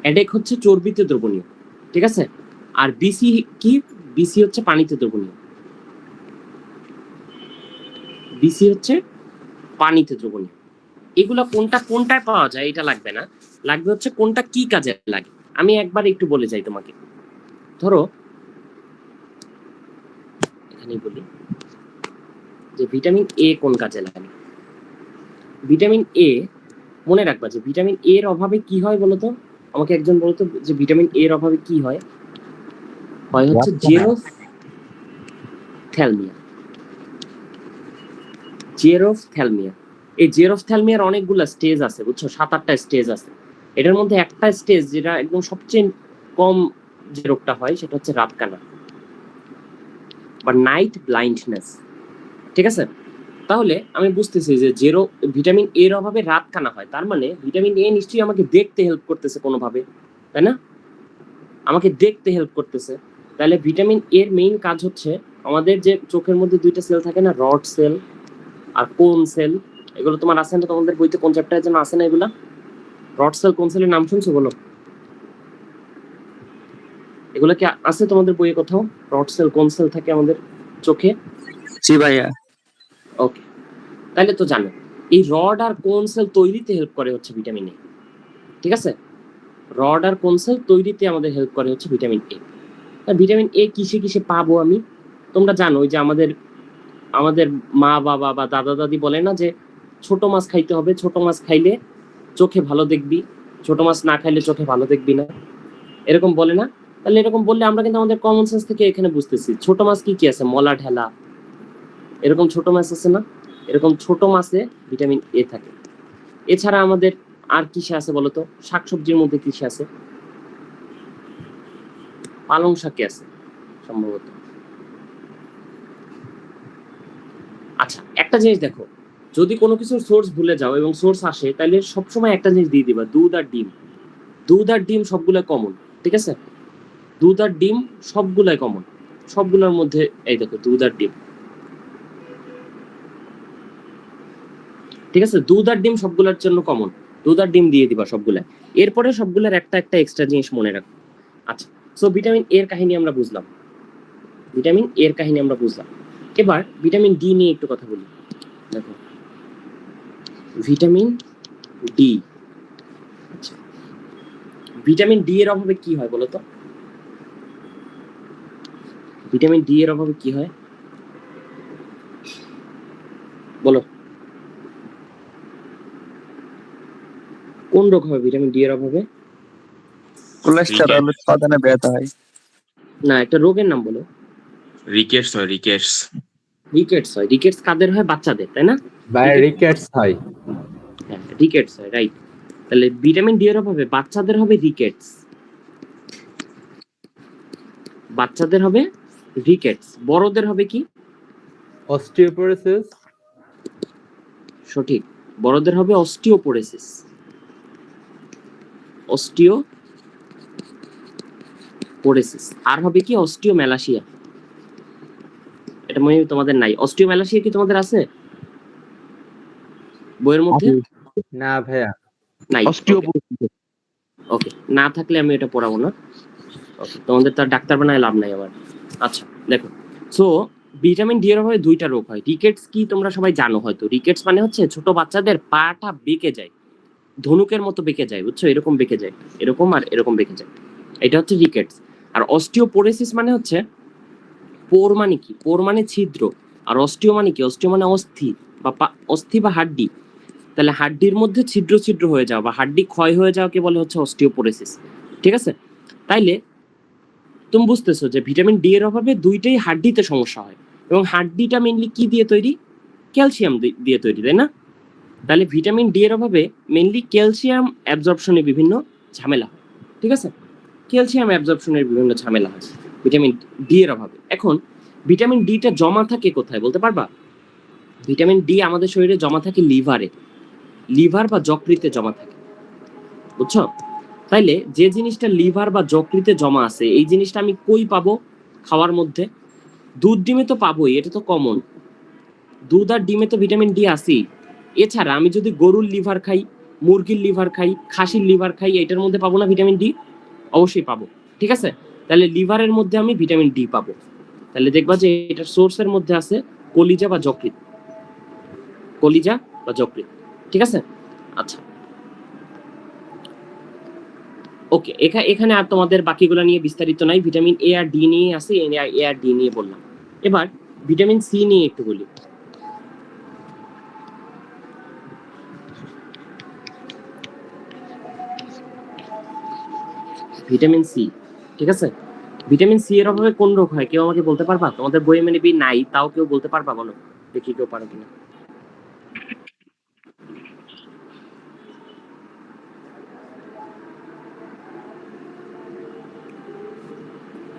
অ্যাডেক হচ্ছে চর্বিতে দ্রবণীয়, ঠিক আছে। আর বিসি কি? বিসি হচ্ছে পানিতে দ্রবণীয়, বিসি হচ্ছে পানিতে দ্রবণীয়। এগুলা কোনটা কোনটায় পাওয়া যায় এটা লাগবে না, লাগবে হচ্ছে কোনটা কি কাজে লাগে। আমি একবার একটু বলে যাই তোমাকে, ধরো এখানেই বলি যে ভিটামিন এ কোন কাজে লাগে। ভিটামিন এ মনে রাখবা যে ভিটামিন এর অভাবে কি হয় বলতো, আমাকে একজন বলতো যে ভিটামিন এর অভাবে কি হয়, হয় হচ্ছে জেরোথ্যালমিয়া। জেরোথ্যালমিয়া, এই জেরোথ্যালমিয়ার অনেকগুলো স্টেজ আছে, বুঝছো, 7-8টা স্টেজ আছে। এটার মধ্যে একটা স্টেজ যেটা একদম সবচেয়ে কম যে রোগটা হয় সেটা হচ্ছে রাতকানা বা নাইট ব্লাইন্ডনেস, ঠিক আছে। তাহলে আমি বুঝতেছি যে ভিটামিন এর অভাবে রাতকানা হয়, তার মানে ভিটামিন এ নিশ্চয়ই আমাকে দেখতে হেল্প করতেছে কোনোভাবে, তাই না, আমাকে দেখতে হেল্প করতেছে। তাহলে ভিটামিন এর মেইন কাজ হচ্ছে আমাদের যে চোখের মধ্যে 2টা সেল থাকে না, রড সেল আর কোন সেল, এগুলো তোমার আছে না তোমাদের বইতে, কোন চ্যাপ্টারে যেন আছে না এগুলা, রড সেল, কোন সেলের নাম শুনছো বলো, এগুলো কি আছে তোমাদের বইয়ে কোথাও? রড সেল, কোন সেল থাকে আমাদের চোখে? জি ভাইয়া। ওকে, তাহলে তো জানো। এই রড আর কোন সেল তৈরিতে হেল্প করে হচ্ছে ভিটামিন এ। ঠিক আছে, রড আর কোন সেল তৈরিতে আমাদের হেল্প করে হচ্ছে ভিটামিন এ। ভিটামিন এ কিসে কিসে পাবো আমি? তোমরা জানো ওই যে আমাদের আমাদের মা বাবা বা দাদা দাদি বলে না যে ছোট মাছ খাইতে হবে, ছোট মাছ খাইলে চোখে ভালো দেখবি, ছোট মাছ না খাইলে চোখে ভালো দেখবি না, এরকম বলে না? তাহলে এরকম বললে আমরা কিন্তু আমাদের কমন সেন্স থেকে এখানে বুঝতেছি ছোট মাছ কি কি আছে, মলা ঢেলা, এরকম ছোট মাছ আছে না? এরকম ছোট মাছে ভিটামিন এ থাকে। এছাড়া আমাদের আর কিসে আছে বলতো? শাকসবজির মধ্যে কিসে আছে? পালং শাকে আছে সম্ভবত। আচ্ছা, একটা জিনিস দেখো, যদি কোনো কিছুর সোর্স ভুলে যাও এবং সোর্স আসে, তাহলে সবসময় একটা জিনিস দিয়ে দিবা, দুধ আর ডিম। দুধ আর ডিম সবগুলো কমন, ঠিক আছে? দুধ আর ডিম সবগুলাই কমন, সবগুলোর মধ্যে এই দেখো দুধ আর ডিম, ঠিক আছে? দুধ আর ডিম সবগুলোর জন্য কমন, দুধ আর ডিম দিয়ে দিবা সবগুলা। এরপরে সবগুলোর একটা একটা এক্সট্রা জিনিস মনে রাখো। আচ্ছা, সো ভিটামিন এর কাহিনী আমরা বুঝলাম, ভিটামিন এর কাহিনী আমরা বুঝলাম। এবার ভিটামিন ডি নিয়ে একটু কথা বলি। দেখো ভিটামিন ডি, আচ্ছা ভিটামিন ডি এর অভাবে কি হয় বলতো? ভিটামিন ডি এর অভাবে কি হয় বলো? কোন রোগ হয় ভিটামিন ডি এর অভাবে? কোলেস্টেরল উৎপাদনে ব্যাহত হয়। না, একটা রোগের নাম বলো। রিকেটস হয়, রিকেটস। রিকেটস হয়। রিকেটস কাদের হয়? বাচ্চাদের, তাই না? ভাই রিকেটস হয়। হ্যাঁ, রিকেটস হয়, রাইট। তাহলে ভিটামিন ডি এর অভাবে বাচ্চাদের হবে রিকেটস, বাচ্চাদের হবে রিকেটস। বড়দের হবে কি? অস্টিওপোরোসিস। সঠিক, বড়দের হবে অস্টিওপোরোসিস, অস্টিওপোরোসিস। আর হবে কি? অস্টিওমেলাসিয়া। এটা মনে হয় তোমাদের নাই। অস্টিওমেলাসিয়া কি তোমাদের আছে বইয়ের মধ্যে? না ভাইয়া, নাই। অস্টিওপোরোসিস। ওকে, না থাকলে আমি এটা পড়াবো না। ওকে, তোমাদের তো আর ডাক্তার বানায় লাভ নাই আমার। আচ্ছা দেখো, সো ভিটামিন ডি এর অভাবে দুইটা রোগ হয়। রিকেটস কি তোমরা সবাই জানো হয়তো। রিকেটস মানে হচ্ছে ছোট বাচ্চাদের পাটা বেঁকে যায়, ধনুকের মতো বেঁকে যায়, বুঝছো? এরকম বেঁকে যায়, এরকম আর এরকম বেঁকে যায়, এটা হচ্ছে রিকেটস। আর অস্টিওপোরোসিস মানে হচ্ছে, পোর মানে কি? পোর মানে ছিদ্র। আর অস্টিও মানে কি? অস্টিও মানে অস্থি বা অস্থি বা হাড্ডি। তাহলে হাড্ডির মধ্যে ছিদ্র ছিদ্র হয়ে যাওয়া বা হাড্ডি ক্ষয় হয়ে যাওয়াকে বলে হচ্ছে অস্টিওপোরোসিস, ঠিক আছে? তাইলে তুমি বুঝতেছো যে ভিটামিন ডি এর অভাবে দুইটাই হাড্ডিতে সমস্যা হয়, এবং হাড্ডিটা মেইনলি কি দিয়ে তৈরি? ক্যালসিয়াম দিয়ে তৈরি, তাই না? তাহলে ভিটামিন ডি এর অভাবে মেইনলি ক্যালসিয়াম অ্যাবজর্পশনে বিভিন্ন ঝামেলা হয়, ঠিক আছে? ক্যালসিয়াম অ্যাবজর্পশনের বিভিন্ন ঝামেলা হয় ভিটামিন ডি এর অভাবে। এখন ভিটামিন ডিটা জমা থাকে কোথায় বলতে পারবা? ভিটামিন ডি আমাদের শরীরে জমা থাকে লিভারে, লিভার বা যকৃতে জমা থাকে, বুঝছো? তাইলে যে জিনিসটা লিভার বা যকৃতে জমা আছে, এই জিনিসটা আমি কই পাবো? খাওয়ার মধ্যে। দুধ ডিমে তো পাবোই, এটা তো কমন। দুধ আর ডিমে তো ভিটামিন ডি আছেই। এছাড়া আমি যদি গরুর লিভার খাই, মুরগির লিভার খাই, খাসির লিভার খাই, এটার মধ্যে পাবো না ভিটামিন ডি? অবশ্যই পাবো, ঠিক আছে? তাহলে লিভারের মধ্যে আমি ভিটামিন ডি পাবো। তাহলে দেখবা যে এটার সোর্সের মধ্যে আছে কলিজা বা যকৃৎ, কলিজা বা যকৃৎ, ঠিক আছে? আচ্ছা ওকে, এখানে আর তোমাদের বাকিগুলো নিয়ে বিস্তারিত নাই। ভিটামিন এ আর ডি নিয়ে আছে, এ আর ডি নিয়ে বললাম। এবার ভিটামিন সি নিয়ে একটু বলি। ভিটামিন সি, ঠিক আছে? ভিটামিন সি এর অভাবে কোন রোগ হয় কেউ আমাকে বলতে পারবা? তোমাদের বইয়ে মেনে বি নাই, তাও কেউ বলতে পারবা? বলো দেখি কেউ পারো কিনা।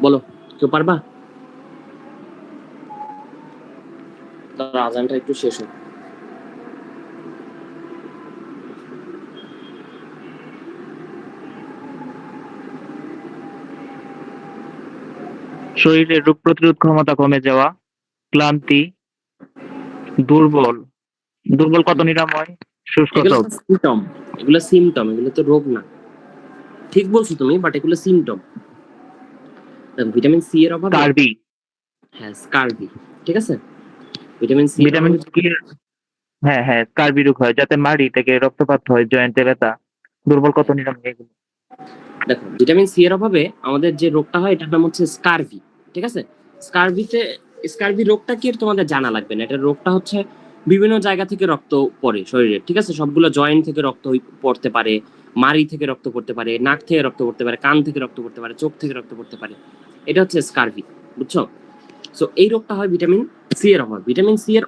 বলো, কেউ পারবা? তার আজানটা একটু শেষ হোক। শরীরের রোগ প্রতিরোধ ক্ষমতা কমে যাওয়া, ক্লান্তি, দুর্বল। দুর্বল কত নিরাময়, শুষ্ক এগুলো ত্বক। তো সিমটম, এগুলো সিমটম, এগুলো তো রোগ না। ঠিক বলছো তুমি, বাট এগুলো সিমটম। দেখো ভিটামিন সি এর অভাবে, কার্বি, হ্যাঁ স্কারভি, ঠিক আছে? ভিটামিন সি এর ভিটামিন অভাবে সি হ্যাঁ হ্যাঁ, স্কার্বি রোগ হয় যাতে মাড়ি থেকে রক্তপাত হয়, জয়েন্টে ব্যথা। দুর্বল কত নিরাময় এগুলো। দেখো ভিটামিন সি এর অভাবে আমাদের যে রোগটা হয় এটার নাম হচ্ছে স্কারভি। ঠিক আছে, স্কারভি রোগটা কি তোমাদের জানা লাগবে না। এটা রোগটা হচ্ছে বিভিন্ন জায়গা থেকে রক্ত পড়ে শরীরে, ঠিক আছে, সবগুলো জয়েন্ট থেকে রক্ত পড়তে পারে, মাড়ি থেকে রক্ত পড়তে পারে, নাক থেকে রক্ত পড়তে পারে, কান থেকে রক্ত পড়তে পারে, চোখ থেকে রক্ত পড়তে পারে। এটা হচ্ছে স্কারভি, বুঝছো? সো এই রোগটা হয় ভিটামিন সি এর অভাব। ভিটামিন সি এর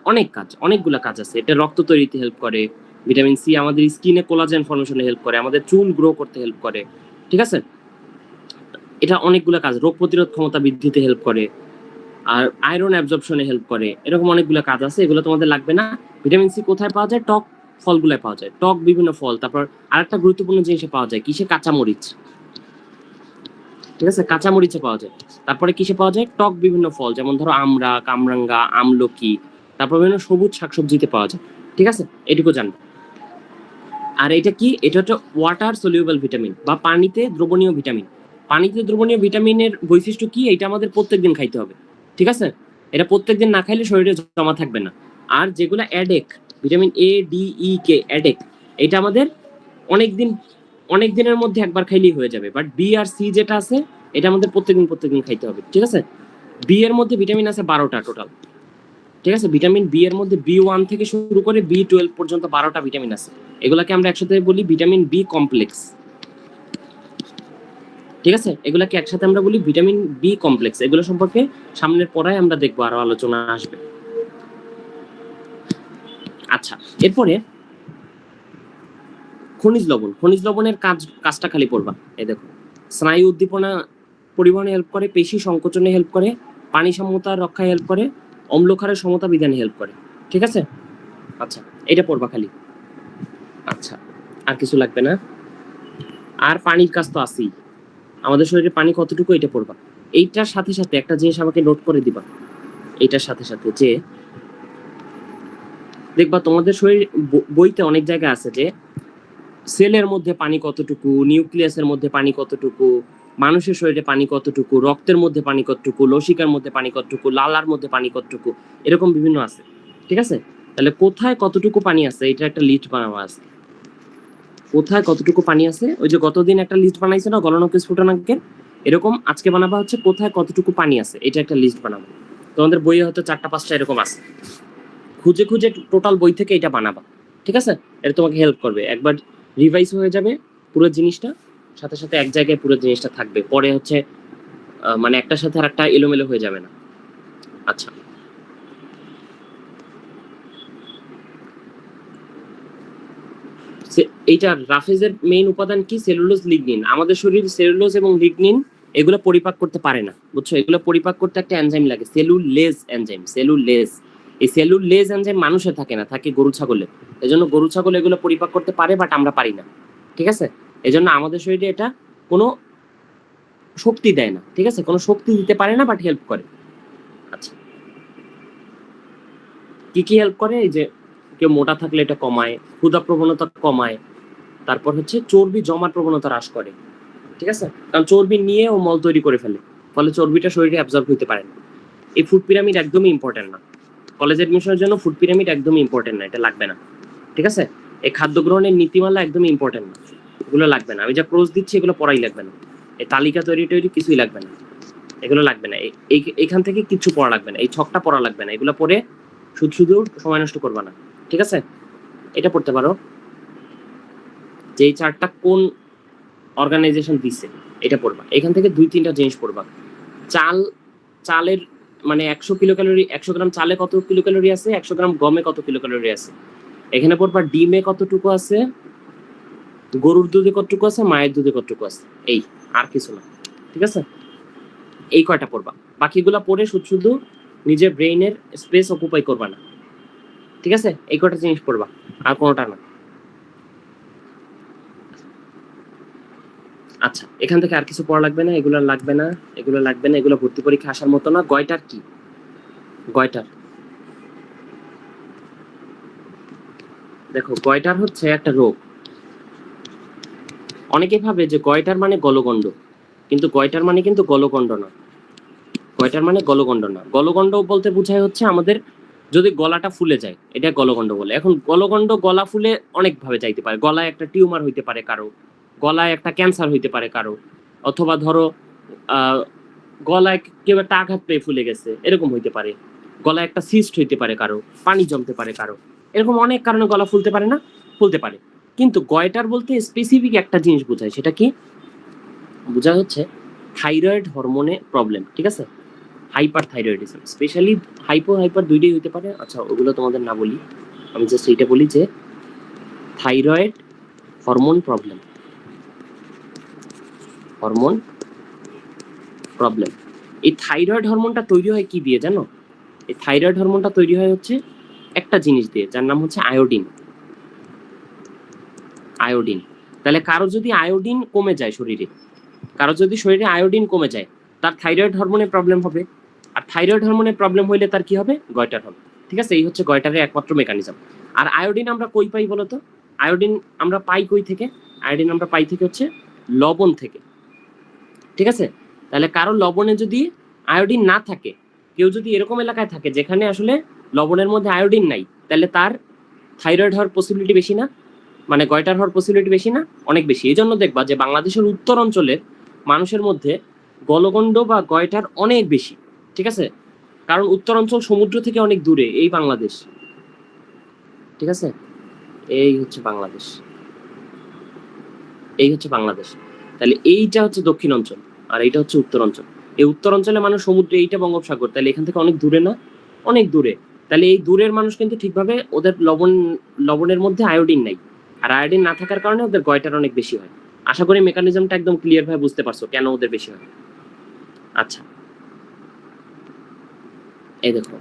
অনেকগুলা কাজ আছে। এটা রক্ত তৈরিতে হেল্প করে। ভিটামিন সি আমাদের স্কিনে কোলাজেন ফর্মেশনে হেল্প করে, আমাদের চুল গ্রো করতে হেল্প করে, ঠিক আছে। এটা অনেকগুলো কাজ, রোগ প্রতিরোধ ক্ষমতা বৃদ্ধিতে হেল্প করে, আর আয়রন অ্যাবজর্পশনে হেল্প করে। এরকম অনেকগুলো কাজ আছে, এগুলো তোমাদের লাগবে না। ভিটামিন সি কোথায় পাওয়া যায়? টক ফলগুলোয় পাওয়া যায়, টক বিভিন্ন ফল। তারপর আরেকটা গুরুত্বপূর্ণ জিনিসে পাওয়া যায়, কিসে? কাঁচামরিচ, ঠিক আছে, কাঁচামরিচে পাওয়া যায়। তারপরে কিসে পাওয়া যায়? টক বিভিন্ন ফল, যেমন ধরো আমড়া, কামরাঙ্গা, আমলকি। তারপর বিভিন্ন সবুজ শাকসবজিতে পাওয়া যায়, ঠিক আছে, এটুকু জানবে। আর এটা কি? এটা হচ্ছে ওয়াটার সলিউবল ভিটামিন বা পানিতে দ্রবণীয় ভিটামিন। পানিতে দ্রবণীয় ভিটামিনের বৈশিষ্ট্য কি? এটা আমাদের প্রত্যেকদিন খাইতে হবে, ঠিক আছে। এটা প্রত্যেকদিন না খাইলে শরীরে জমা থাকবে না। আর যেগুলো অ্যাডেক, ভিটামিন এ ডি ই কে অ্যাডেক, এটা আমাদের অনেক দিনের মধ্যে একবার খাইলেই হয়ে যাবে। বাট বি আর সি যেটা আছে এটা আমাদের প্রত্যেকদিন খাইতে হবে, ঠিক আছে। বি এর মধ্যে ভিটামিন আছে 12টা টোটাল, ঠিক আছে। ভিটামিন বি এর মধ্যে বি1 থেকে শুরু করে বি12 পর্যন্ত 12টা ভিটামিন আছে। এগুলাকে আমরা একসাথে বলি ভিটামিন বি কমপ্লেক্স, ঠিক আছে। এগুলাকে একসাথে আমরা বলি ভিটামিন বি কমপ্লেক্স। এগুলো সম্পর্কে সামনের পড়ায় আমরা দেখবো, আরো আলোচনা আসবে। আচ্ছা, এরপরে খনিজ লবণের কাজটা খালি পড়বা। এই দেখো, স্নায়ু উদ্দীপনা পরিবহনে হেল্প করে, পেশি সংকোচনে হেল্প করে, পানি সমতা রক্ষায় হেল্প করে, অম্লক্ষারের সমতা বিধানে হেল্প করে, ঠিক আছে। আচ্ছা, এটা পড়বা খালি। আচ্ছা, আর কিছু লাগবে না। আর পানির কাজ তো আছেই, আমাদের শরীরে পানি কতটুকু এটা পড়বা। এইটার সাথে সাথে একটা জিনিস আমাকে নোট করে দিবা। এইটার সাথে সাথে যে দেখবা তোমাদের শরীর বইতে অনেক জায়গা আছে যে সেলের মধ্যে পানি কতটুকু, নিউক্লিয়াসের মধ্যে পানি কতটুকু, মানুষের শরীরে পানি কতটুকু, রক্তের মধ্যে পানি কতটুকু, লসিকার মধ্যে পানি কতটুকু, লালার মধ্যে পানি কতটুকু, এরকম বিভিন্ন আছে, ঠিক আছে। তাহলে কোথায় কতটুকু পানি আছে এটা একটা লিস্ট বানানো আছে। কোথায় কতটুকু পানি আছে, ওই যে গতদিন একটা লিস্ট বানাইছে না গলনাঙ্ক স্ফুটনাঙ্কের, এরকম আজকে বানাবা হচ্ছে কোথায় কতটুকু পানি আছে, এটা একটা লিস্ট বানাবো। তোমাদের বইয়ে হয়তো 4টা-5টা এরকম আছে, খুঁজে খুঁজে টোটাল বই থেকে এটা বানাবা, ঠিক আছে। এটা তোমাকে হেল্প করবে, একবার রিভাইজ হয়ে যাবে পুরো জিনিসটা, সাথে সাথে এক জায়গায় পুরো জিনিসটা থাকবে। পরে হচ্ছে মানে একটার সাথে আর একটা এলোমেলো হয়ে যাবে না। আচ্ছা, এইটা রাফেজের মেইন উপাদান কি? Cellulose, lignin. আমাদের শরীর সেলুলোজ এবং লিগনিন এগুলো পরিপাক করতে পারে না, বুঝছো। এগুলো পরিপাক করতে একটা এনজাইম লাগে, সেলুলেজ এনজাইম, সেলুলেজ। এই সেলুলেজ এনজাইম মানুষের থাকে না, থাকে গরু ছাগলের। এজন্য গরু ছাগল এগুলো পরিপাক করতে পারে, বাট আমরা পারি না, ঠিক আছে। এজন্য আমাদের শরীরে এটা কোনো শক্তি দেয় না, ঠিক আছে, কোনো শক্তি দিতে পারে না, বাট হেল্প করে। আচ্ছা, কি কি হেল্প করে? এই যে কেউ মোটা থাকলে এটা কমায়, ক্ষুধা প্রবণতা কমায়, তারপর হচ্ছে চর্বি জমার প্রবণতা হ্রাস করে, ঠিক আছে। কারণ চর্বি নিয়ে ও মল তৈরি করে ফেলে, ফলে চর্বিটা শরীরে অ্যাবজর্ব হতে পারে না। এই ফুড পিরামিড একদমই ইম্পর্টেন্ট না, কলেজ এডমিশনের জন্য ফুড পিরামিড একদমই ইম্পর্টেন্ট না, এটা লাগবে না, ঠিক আছে। এই খাদ্য গ্রহণের নীতিমালা একদমই ইম্পর্টেন্ট না, এগুলো লাগবে না। আমি যা ক্রস দিচ্ছি এগুলো পড়াই লাগবে না, এই তালিকা তৈরি কিছুই লাগবে না, এগুলো লাগবে না। এইখান থেকে কিছু পড়া লাগবে না, এই ছকটা পড়া লাগবে না, এগুলো পড়ে শুধু সময় নষ্ট করবা না, ঠিক আছে। এটা পড়তে পারো যে এই চার্টটা কোন অর্গানাইজেশন দিছে, এটা পড়বা। এখান থেকে 2-3টা জিনিস পড়বা। চালের মানে 100 কিলোক্যালোরি, 100 গ্রাম চালে কত কিলোক্যালোরি আছে, 100 গ্রাম গমে কত কিলোক্যালোরি আছে। এখানে পড়বা ডিমে কতটুকু আছে, গরুর দুধে কতটুকু আছে, মায়ের দুধে কতটুকু আছে, এই, আর কিছু না, ঠিক আছে। এই কয়টা পড়বা, বাকিগুলা পড়ে শুধু নিজের ব্রেইনের স্পেস অকুপাই করবা না, ঠিক আছে। এই কয়টা জিনিস পড়বা, আর কোনোটা না। আচ্ছা, এখান থেকে আর কিছু পড়া লাগবে না, এগুলো লাগবে না, এগুলো লাগবে না, এগুলো ভর্তি পরীক্ষা আসার মতো না। গয়টার কি? গয়টার, দেখো গয়টার হচ্ছে একটা রোগ। অনেকে ভাবে যে গয়টার মানে গলগণ্ড, কিন্তু গয়টার মানে কিন্তু গলগণ্ড না। গয়টার মানে গলগণ্ড না। গলগণ্ড বলতে বোঝায় হচ্ছে আমাদের যদি গলাটা ফুলে যায়, এটা গলগণ্ড বলে। এখন গলগণ্ড গলা ফুলে অনেক ভাবে যাইতে পারে। গলায় একটা টিউমার হইতে পারে কারো, গলায় একটা ক্যান্সার হইতে পারে কারো, অথবা ধরো গলায় কেউ একটা আঘাত পেয়ে ফুলে গেছে, এরকম হইতে পারে। গলায় একটা সিস্ট হইতে পারে কারো, পানি জমতে পারে কারো, এরকম অনেক কারণে গলা ফুলতে পারে না, ফুলতে পারে। কিন্তু গয়টার বলতে স্পেসিফিক একটা জিনিস বোঝায়, সেটা কি বোঝা হচ্ছে থাইরয়েড হরমোনে প্রবলেম, ঠিক আছে? হাইপার থাইরয়েডিজম, স্পেশালি হাইপার দুইটাই হইতে পারে। আচ্ছা ওগুলো তোমাদের না বলি, আমি জাস্ট এইটা বলি যে thyroid hormone problem, hormone problem. এই থাইরয়েড হরমোনটা তৈরি হয় কি দিয়ে জানো? এই থাইরয়েড হরমোনটা তৈরি হয় হচ্ছে একটা জিনিস দিয়ে, যার নাম হচ্ছে আয়োডিন। আয়োডিন। তাহলে কারো যদি আয়োডিন কমে যায় শরীরে, কারো যদি শরীরে আয়োডিন কমে যায়, তার থাইরয়েড হরমোনের প্রবলেম হবে। আর থাইরয়েড হরমোনের প্রবলেম হইলে তার কি হবে? গয়টার হবে, ঠিক আছে? এই হচ্ছে গয়টারের একমাত্র মেকানিজম। আর আয়োডিন আমরা কই পাই বলতো? আয়োডিন আমরা পাই কই থেকে? আয়োডিন আমরা পাই থেকে হচ্ছে লবণ থেকে, ঠিক আছে? তাহলে কারো লবণে যদি আয়োডিন না থাকে, কেউ যদি এরকম এলাকায় থাকে যেখানে আসলে লবণের মধ্যে আয়োডিন নাই, তাহলে তার থাইরয়েড হওয়ার পসিবিলিটি বেশি না? মানে গয়টার হওয়ার পসিবিলিটি বেশি না? অনেক বেশি। এই জন্য দেখবা যে বাংলাদেশের উত্তর অঞ্চলের মানুষের মধ্যে গলগণ্ড বা গয়টার অনেক বেশি, ঠিক আছে? কারণ উত্তর অঞ্চল সমুদ্র থেকে অনেক দূরে, এই বাংলাদেশ, ঠিক আছে? এই হচ্ছে বাংলাদেশ, এই হচ্ছে বাংলাদেশ। তাহলে এইটা হচ্ছে দক্ষিণ অঞ্চল আর এইটা হচ্ছে উত্তর অঞ্চল। এই উত্তর অঞ্চলে মানুষ সমুদ্রে, এইটা বঙ্গোপসাগর, তাহলে এখান থেকে অনেক দূরে না? অনেক দূরে। তাহলে এই দূরের মানুষ কিন্তু ঠিকভাবে ওদের লবণের মধ্যে আয়োডিন নাই, আর আয়োডিন না থাকার কারণে ওদের গয়টার অনেক বেশি হয়। আশা করি মেকানিজমটা একদম ক্লিয়ার ভাবে বুঝতে পারছো কেন ওদের বেশি হয়। আচ্ছা এই দেখো,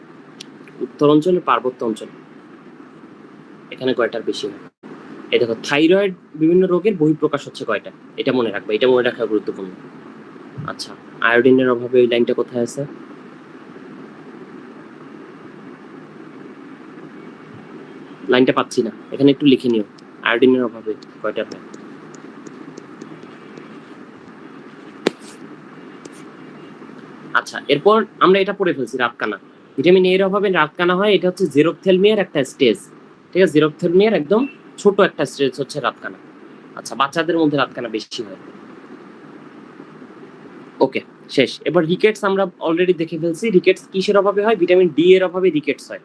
উত্তর অঞ্চলের পার্বত্য অঞ্চল, এখানে গয়টার বেশি হয়। এই দেখো, থাইরয়েড বিভিন্ন রোগের বহিঃপ্রকাশ হচ্ছে গয়টা, এটা মনে রাখবে, এটা মনে রাখা গুরুত্বপূর্ণ। আচ্ছা, আয়োডিনের অভাবে ওই লাইনটা কোথায় আছে? লাইনটা পাচ্ছি না, এখানে একটু লিখে নিও, আয়োডিনের অভাবে গয়টা হয়। আচ্ছা, এরপর আমরা এটা পড়ে ফেলছি, রাতকানা। ভিটামিন এর অভাবে রাতকানা হয়, এটা হচ্ছে জেরপ্থ্যালমিয়ার একটা স্টেজ, ঠিক আছে? জেরপ্থ্যালমিয়ার একদম ছোট একটা স্টেজ হচ্ছে রাতকানা। আচ্ছা, বাচ্চাদের মধ্যে রাতকানা বেশি হয়। ওকে, শেষ। এবার রিকেটস আমরা অলরেডি দেখে ফেলছি। রিকেটস কিসের অভাবে হয়? ভিটামিন ডি এর অভাবে রিকেটস হয়,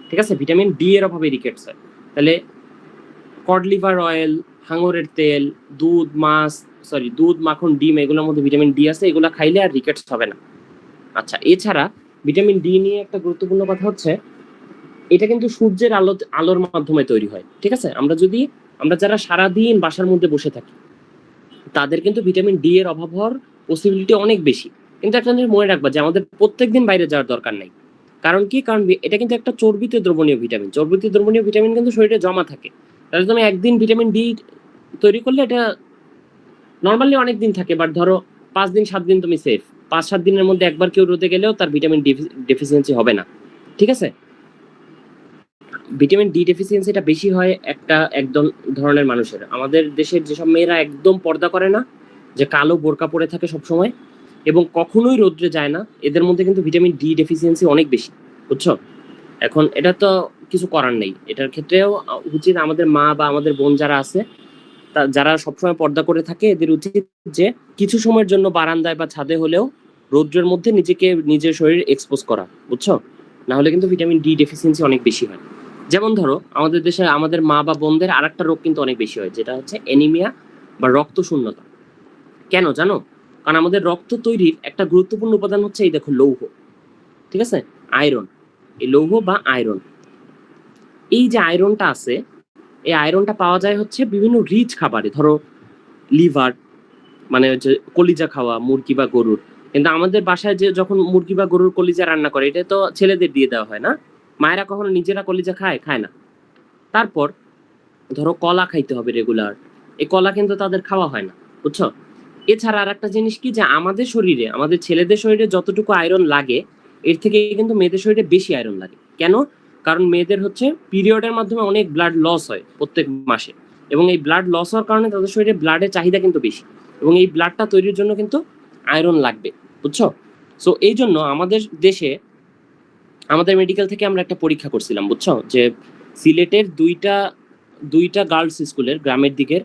ঠিক আছে? ভিটামিন ডি এর অভাবে রিকেটস হয়। তাহলে কড লিভার অয়েল, হাঙরের তেল, দুধ, মাছ, দুধ, মাখন, ডিম, এগুলোর মধ্যে ভিটামিন ডি আছে, এগুলো খাইলে আর রিকেটস হবে না। আচ্ছা, এছাড়া ভিটামিন ডি নিয়ে একটা গুরুত্বপূর্ণ কথা হচ্ছে, এটা কিন্তু সূর্যের আলোর মাধ্যমে তৈরি হয়, ঠিক আছে? আমরা যারা সারাদিন বাসার মধ্যে বসে থাকি, তাদের কিন্তু ভিটামিন ডি এর অভাব হওয়ার পসিবিলিটি অনেক বেশি। কিন্তু একটা জিনিস মনে রাখবা যে আমাদের প্রত্যেকদিন বাইরে যাওয়ার দরকার নাই। কারণ কি? কারণ এটা কিন্তু একটা চর্বিতে দ্রবণীয় ভিটামিন। চর্বিতে দ্রবণীয় ভিটামিন কিন্তু শরীরে জমা থাকে। তাহলে তুমি একদিন ভিটামিন ডি তৈরি করলে এটা নর্মালি অনেক দিন থাকে, বাট ধরো 5 দিন 7 দিন তুমি সেফ। 5-7 দিনের মধ্যে একবার কেউ রোদে গেলেও তার ভিটামিন ডি ডেফিসিয়েন্সি হবে না, ঠিক আছে? ভিটামিন ডি ডেফিসিয়েন্সিটা বেশি হয় একদম ধরনের মানুষের। আমাদের দেশের যেসব মেয়েরা একদম পর্দা করে না, যে কালো বোরকা পরে থাকে সব সময় এবং কখনোই রোদ্রে যায় না, এদের মধ্যে কিন্তু ভিটামিন ডি ডেফিসিয়েন্সি অনেক বেশি, বুঝছো? এখন এটা তো কিছু করার নেই, এটার ক্ষেত্রেও উচিত আমাদের মা বা আমাদের বোন যারা আছে, যারা সবসময় পর্দা করে থাকে, এদের উচিত যে কিছু সময়ের জন্য বারান্দায় বা ছাদে হলেও রৌদ্রের মধ্যে নিজের শরীর এক্সপোজ করা, বুঝছো? না হলে কিন্তু ভিটামিন ডি ডেফিসিয়েন্সি অনেক বেশি হয়। যেমন ধরো আমাদের দেশে আমাদের মা বা বোনদের আরেকটা রোগ কিন্তু অনেক বেশি হয়, যেটা হচ্ছে অ্যানিমিয়া বা রক্ত শূন্যতা। কেন জানো? কারণ আমাদের রক্ত তৈরির একটা গুরুত্বপূর্ণ উপাদান হচ্ছে এই দেখো, লৌহ, ঠিক আছে? আয়রন। এই লৌহ বা আয়রন, এই যে আয়রনটা আছে, এই আয়রনটা পাওয়া যায় হচ্ছে বিভিন্ন রিচ খাবারে, ধরো লিভার, মানে হচ্ছে কলিজা খাওয়া মুরগি বা গরুর। কিন্তু আমাদের বাসায় যে যখন মুরগি বা গরুর কলিজা রান্না করে, এটা তো ছেলেদের দিয়ে দেওয়া হয় না, মায়েরা কখনো নিজেরা কলিজা খায় না। তারপর ধরো কলা খাইতে হবে রেগুলার, এই কলা কিন্তু তাদের খাওয়া হয় না, বুঝছো? এছাড়া আর একটা জিনিস কি, যে আমাদের শরীরে, আমাদের ছেলেদের শরীরে যতটুকু আয়রন লাগে, এর থেকে কিন্তু মেয়েদের শরীরে বেশি আয়রন লাগে। কেন? কারণ মেয়েদের হচ্ছে পিরিয়ডের মাধ্যমে অনেক ব্লাড লস হয় প্রত্যেক মাসে, এবং এই ব্লাড লস হওয়ার কারণে তাদের শরীরে ব্লাডের চাহিদা কিন্তু বেশি, এবং এই ব্লাডটা তৈরির জন্য কিন্তু আয়রন লাগবে, বুঝছো? সো এই জন্য আমাদের দেশে আমাদের মেডিকেল থেকে আমরা একটা পরীক্ষা করছিলাম, বুঝছো, যে সিলেটের দুইটা গার্লস স্কুলের গ্রামের দিকের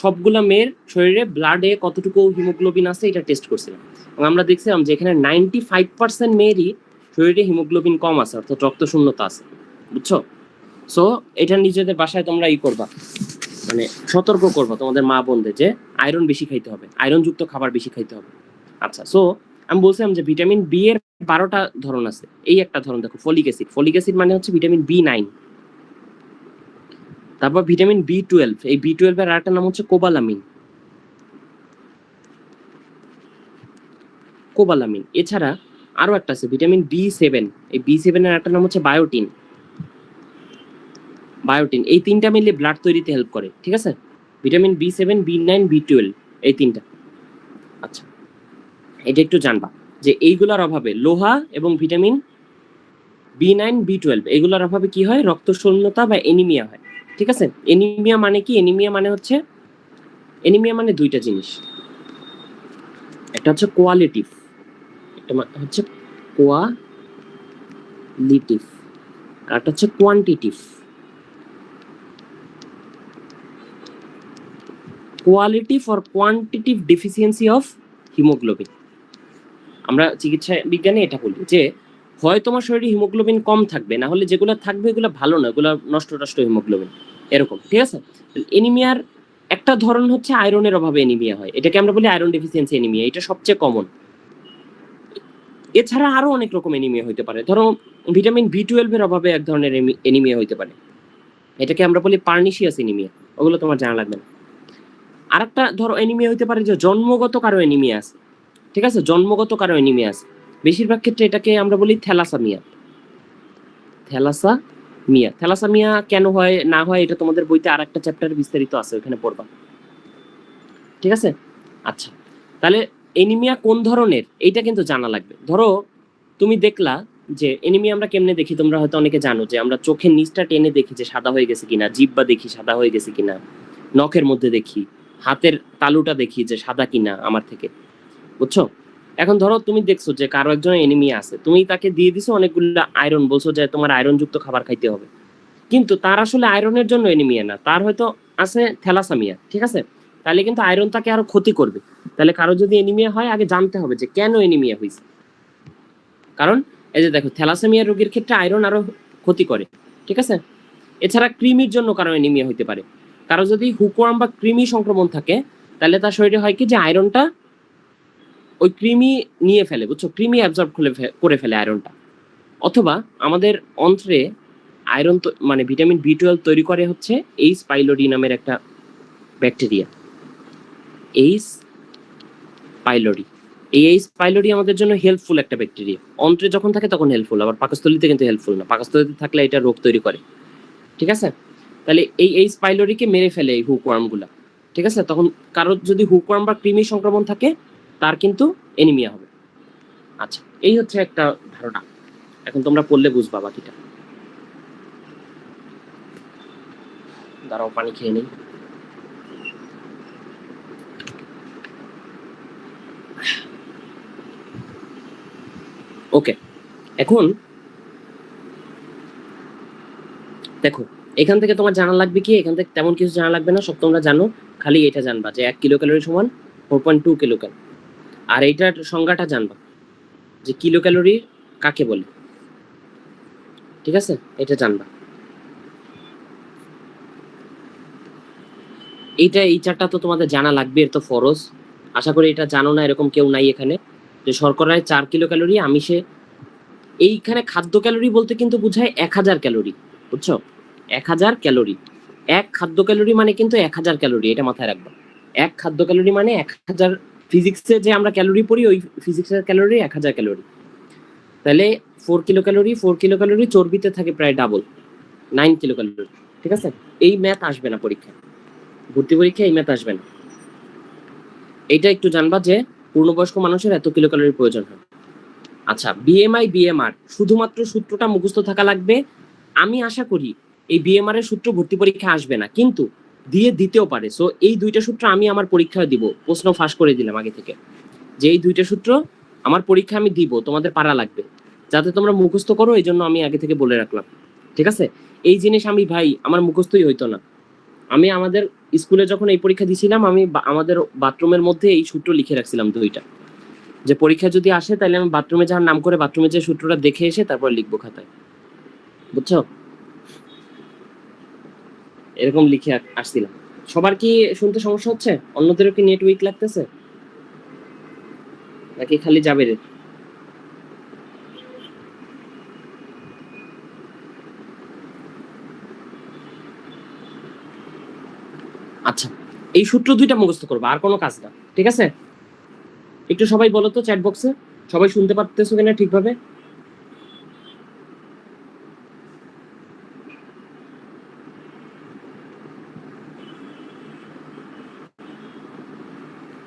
সবগুলা মেয়ের শরীরে ব্লাডে কতটুকু হিমোগ্লোবিন আছে এটা টেস্ট করছিলাম, এবং আমরা দেখছিলাম যে এখানে 95% মেয়েরই শরীরে হিমোগ্লোবিন কম আছে, অর্থাৎ রক্ত শূন্যতা আছে, বুঝছো। সো এটা নিজেদের বাসায় তোমরা করবা, মানে সতর্ক করবা তোমাদের মা বোনদের যে আয়রন বেশি খাইতে হবে, আয়রন যুক্ত খাবার বেশি খাইতে হবে। আচ্ছা, সো আমি বলছিলাম যে ভিটামিন বি এর 12টা ধরন আছে। এই একটা ধরন দেখো, ফলিক অ্যাসিড মানে হচ্ছে ভিটামিন B9। তারপর ভিটামিন B12, এই B12 এর আরেকটা নাম হচ্ছে কোবালামিন। এছাড়া আরো একটা আছে ভিটামিন B7, এই B7 এর আরেকটা নাম হচ্ছে বায়োটিন। এই তিনটা মিলে ব্লাড তৈরিতে হেল্প করে, ঠিক আছে। ভিটামিন B7, B9, B12 এই তিনটা। আচ্ছা, এটা একটু জানবা যে এইগুলোর অভাবে লোহা এবং ভিটামিন B9, B12 এগুলোর অভাবে কি হয়, রক্ত শূন্যতা বা এনিমিয়া হয়, ঠিক আছে। এনিমিয়া মানে কি? এনিমিয়া মানে দুইটা জিনিস, একটা হচ্ছে কোয়ালিটিভ, একটা হচ্ছে কোয়ালিটিভ, আর একটা হচ্ছে quantitative. Qualitative or quantitative deficiency of haemoglobin, আমরা চিকিৎসা বিজ্ঞানে এটা বলি যে হয় তোমার শরীরে হিমোগ্লোবিন কম থাকবে, না হলে যেগুলো থাকবে এগুলো ভালো না, এগুলো নষ্ট হিমোগ্লোবিন, এরকম, ঠিক আছে। এনিমিয়ার একটা ধরন হচ্ছে আয়রনের অভাবে এনিমিয়া হয়, এটাকে আমরা বলি আয়রন ডেফিসিয়েন্সি এনিমিয়া, এটা সবচেয়ে কমন। এছাড়া আরো অনেক রকম এনিমিয়া হইতে পারে, ধরো ভিটামিন B12 এর অভাবে এক ধরনের এনিমিয়া হইতে পারে, এটাকে আমরা বলি পার্নিশিয়াস এনিমিয়া, ওগুলো তোমার জানা লাগবে না। আরেকটা ধরো এনিমিয়া হইতে পারে যে জন্মগত কারো এনিমিয়া আছে, ঠিক আছে, জন্মগত কারো এনিমিয়া আছে, বেশিরভাগ ক্ষেত্রে এটাকে আমরা বলি থ্যালাসামিয়া কেন হয় না হয় এটা তোমাদের বইতে আরেকটা চ্যাপ্টারে বিস্তারিত আছে, ওখানে পড়বা, ঠিক আছে। আচ্ছা, তাহলে এনিমিয়া কোন ধরনের এইটা কিন্তু জানা লাগবে। ধরো তুমি দেখলা যে এনিমিয়া আমরা কেমনে দেখি, তোমরা হয়তো অনেকে জানো যে আমরা চোখের নিচটা টেনে দেখি যে সাদা হয়ে গেছে কিনা, জিহ্বা দেখি সাদা হয়ে গেছে কিনা, নখের মধ্যে দেখি, হাতের তালুটা দেখি যে সাদা কিনা আমার থেকে, বুঝছো। এখন ধরো তুমি দেখছো যে কারো একজন এনিমিয়া আছে, তুমি তাকে দিয়ে দিছো অনেকগুলো আয়রন, বলছো যে তোমার আয়রন যুক্ত খাবার খাইতে হবে, কিন্তু তার আসলে আয়রনের জন্য এনিমিয়া না, তার হয়তো আছে থ্যালাসামিয়া, ঠিক আছে। তাহলে কিন্তু আয়রন তাকে আরো ক্ষতি করবে। তাহলে কারো যদি এনিমিয়া হয় আগে জানতে হবে যে কেন এনিমিয়া হয়েছে, কারণ এই যে দেখো থ্যালাসেমিয়া রোগীর ক্ষেত্রে আয়রন আরো ক্ষতি করে, ঠিক আছে। এছাড়া কৃমির জন্য কারো এনিমিয়া হইতে পারে, কারো যদি হুকওয়ার্ম বা কৃমি সংক্রমণ থাকে তাহলে তার শরীরে হয় কি যে আয়রনটা ওই কৃমি নিয়ে ফেলে, বুঝছো, কৃমি অ্যাবজর্ব করে ফেলে আয়রনটা। অথবা আমাদের অন্ত্রে আয়রন মানে ভিটামিন B12 তৈরি করে হচ্ছে এইচ পাইলোরি নামের একটা ব্যাকটেরিয়া, এইচ পাইলোরি আমাদের জন্য হেল্পফুল একটা ব্যাকটেরিয়া, অন্ত্রে যখন থাকে তখন হেল্পফুল, আবার পাকস্থলীতে কিন্তু হেল্পফুল না, পাকস্থলীতে থাকলে এটা রোগ তৈরি করে, ঠিক আছে। তাহলে এই এইচ পাইলোরিকে মেরে ফেলে এই হুকওয়ার্ম গুলা, ঠিক আছে। তখন কারো যদি হুকওয়ার্ম বা কৃমি সংক্রমণ থাকে তার কিন্তু এনিমিয়া হবে। আচ্ছা, এই হচ্ছে একটা ধারণা, এখন তোমরা পড়লে বুঝবা বাকিটা। দাঁড়াও পানি খেয়ে নেই। ওকে, এখন দেখো এখান থেকে তোমার জানা লাগবে কি, এখান থেকে তেমন কিছু জানা লাগবে না, সব তোমরা জানো, খালি এটা জানবা যে 1 কিলো ক্যালোরি সমান 4.2 কিলো ক্যালোরি, আর এইটার সংজ্ঞাটা জানবা যে কিলো ক্যালোরি কাকে বলে, ঠিক আছে, এটা জানবা। এই চারটা তো তোমাদের জানা লাগবে, এর তো ফরজ। আশা করি এটা জানো না এরকম কেউ নাই এখানে, যে শর্করায় 4 কিলো ক্যালোরি, আমিষে এইখানে খাদ্য ক্যালোরি বলতে কিন্তু বোঝায় 1000 ক্যালোরি, বুঝছো, 1000 ক্যালোরি। এক খাদ্য ক্যালোরি মানে কিন্তু 1000 ক্যালোরি, এটা মাথায় রাখবা। এক খাদ্য ক্যালোরি মানে 1000, ফিজিক্সে যে আমরা ক্যালোরি পড়ি ওই ফিজিক্সের ক্যালোরি 1000 ক্যালোরি। তাহলে 4 কিলো ক্যালোরি চর্বিতে থাকে প্রায় ডাবল, 9 কিলো ক্যালোরি, ঠিক আছে। এই ম্যাথ আসবে না পরীক্ষায়, ভর্তি পরীক্ষায় এই ম্যাথ আসবে না। এইটা একটু জানবা যে পূর্ণবয়স্ক মানুষের এত কিলো ক্যালোরির প্রয়োজন হয়। আচ্ছা, বিএমআই বিএমআর শুধুমাত্র সূত্রটা মুখস্থ থাকা লাগবে। আমি আশা করি এই বিএমআর এর সূত্র ভর্তি পরীক্ষা আসবে না, কিন্তু দিতেও পারে। সো এই দুইটা সূত্র আমি আমার পরীক্ষায় দিব, প্রশ্ন ফাঁস করে দিলাম আগে থেকে যে এই দুইটা সূত্র আমার পরীক্ষা আমি দিব, তোমাদের পারা লাগবে। যাতে তোমরা মুখস্থ করো, এই জন্য আমি আগে থেকে বলে রাখলাম, ঠিক আছে? এই জিনিস আমি ভাই আমার মুখস্থই হইতো না। আমি আমাদের স্কুলে যখন এই পরীক্ষা দিছিলাম, আমি আমাদের বাথরুমের মধ্যে এই সূত্র লিখে রাখছিলাম 2টা, যে পরীক্ষা যদি আসে তাহলে আমি বাথরুমে যাওয়ার নাম করে বাথরুমে যে সূত্রটা দেখে এসে তারপর লিখবো খাতায়, বুঝছো? এরকম লিখে আসছিলাম। সবার কি শুনতে সমস্যা হচ্ছে? অন্যদেরও কি নেট উইক লাগতেছে নাকি খালি যাবে রে? আচ্ছা, এই সূত্র 2টা মুখস্থ করবা, আর কোনো কাজ না, ঠিক আছে? একটু সবাই বলো তো চ্যাট বক্সে, সবাই শুনতে পারতেছো কিনা ঠিকভাবে?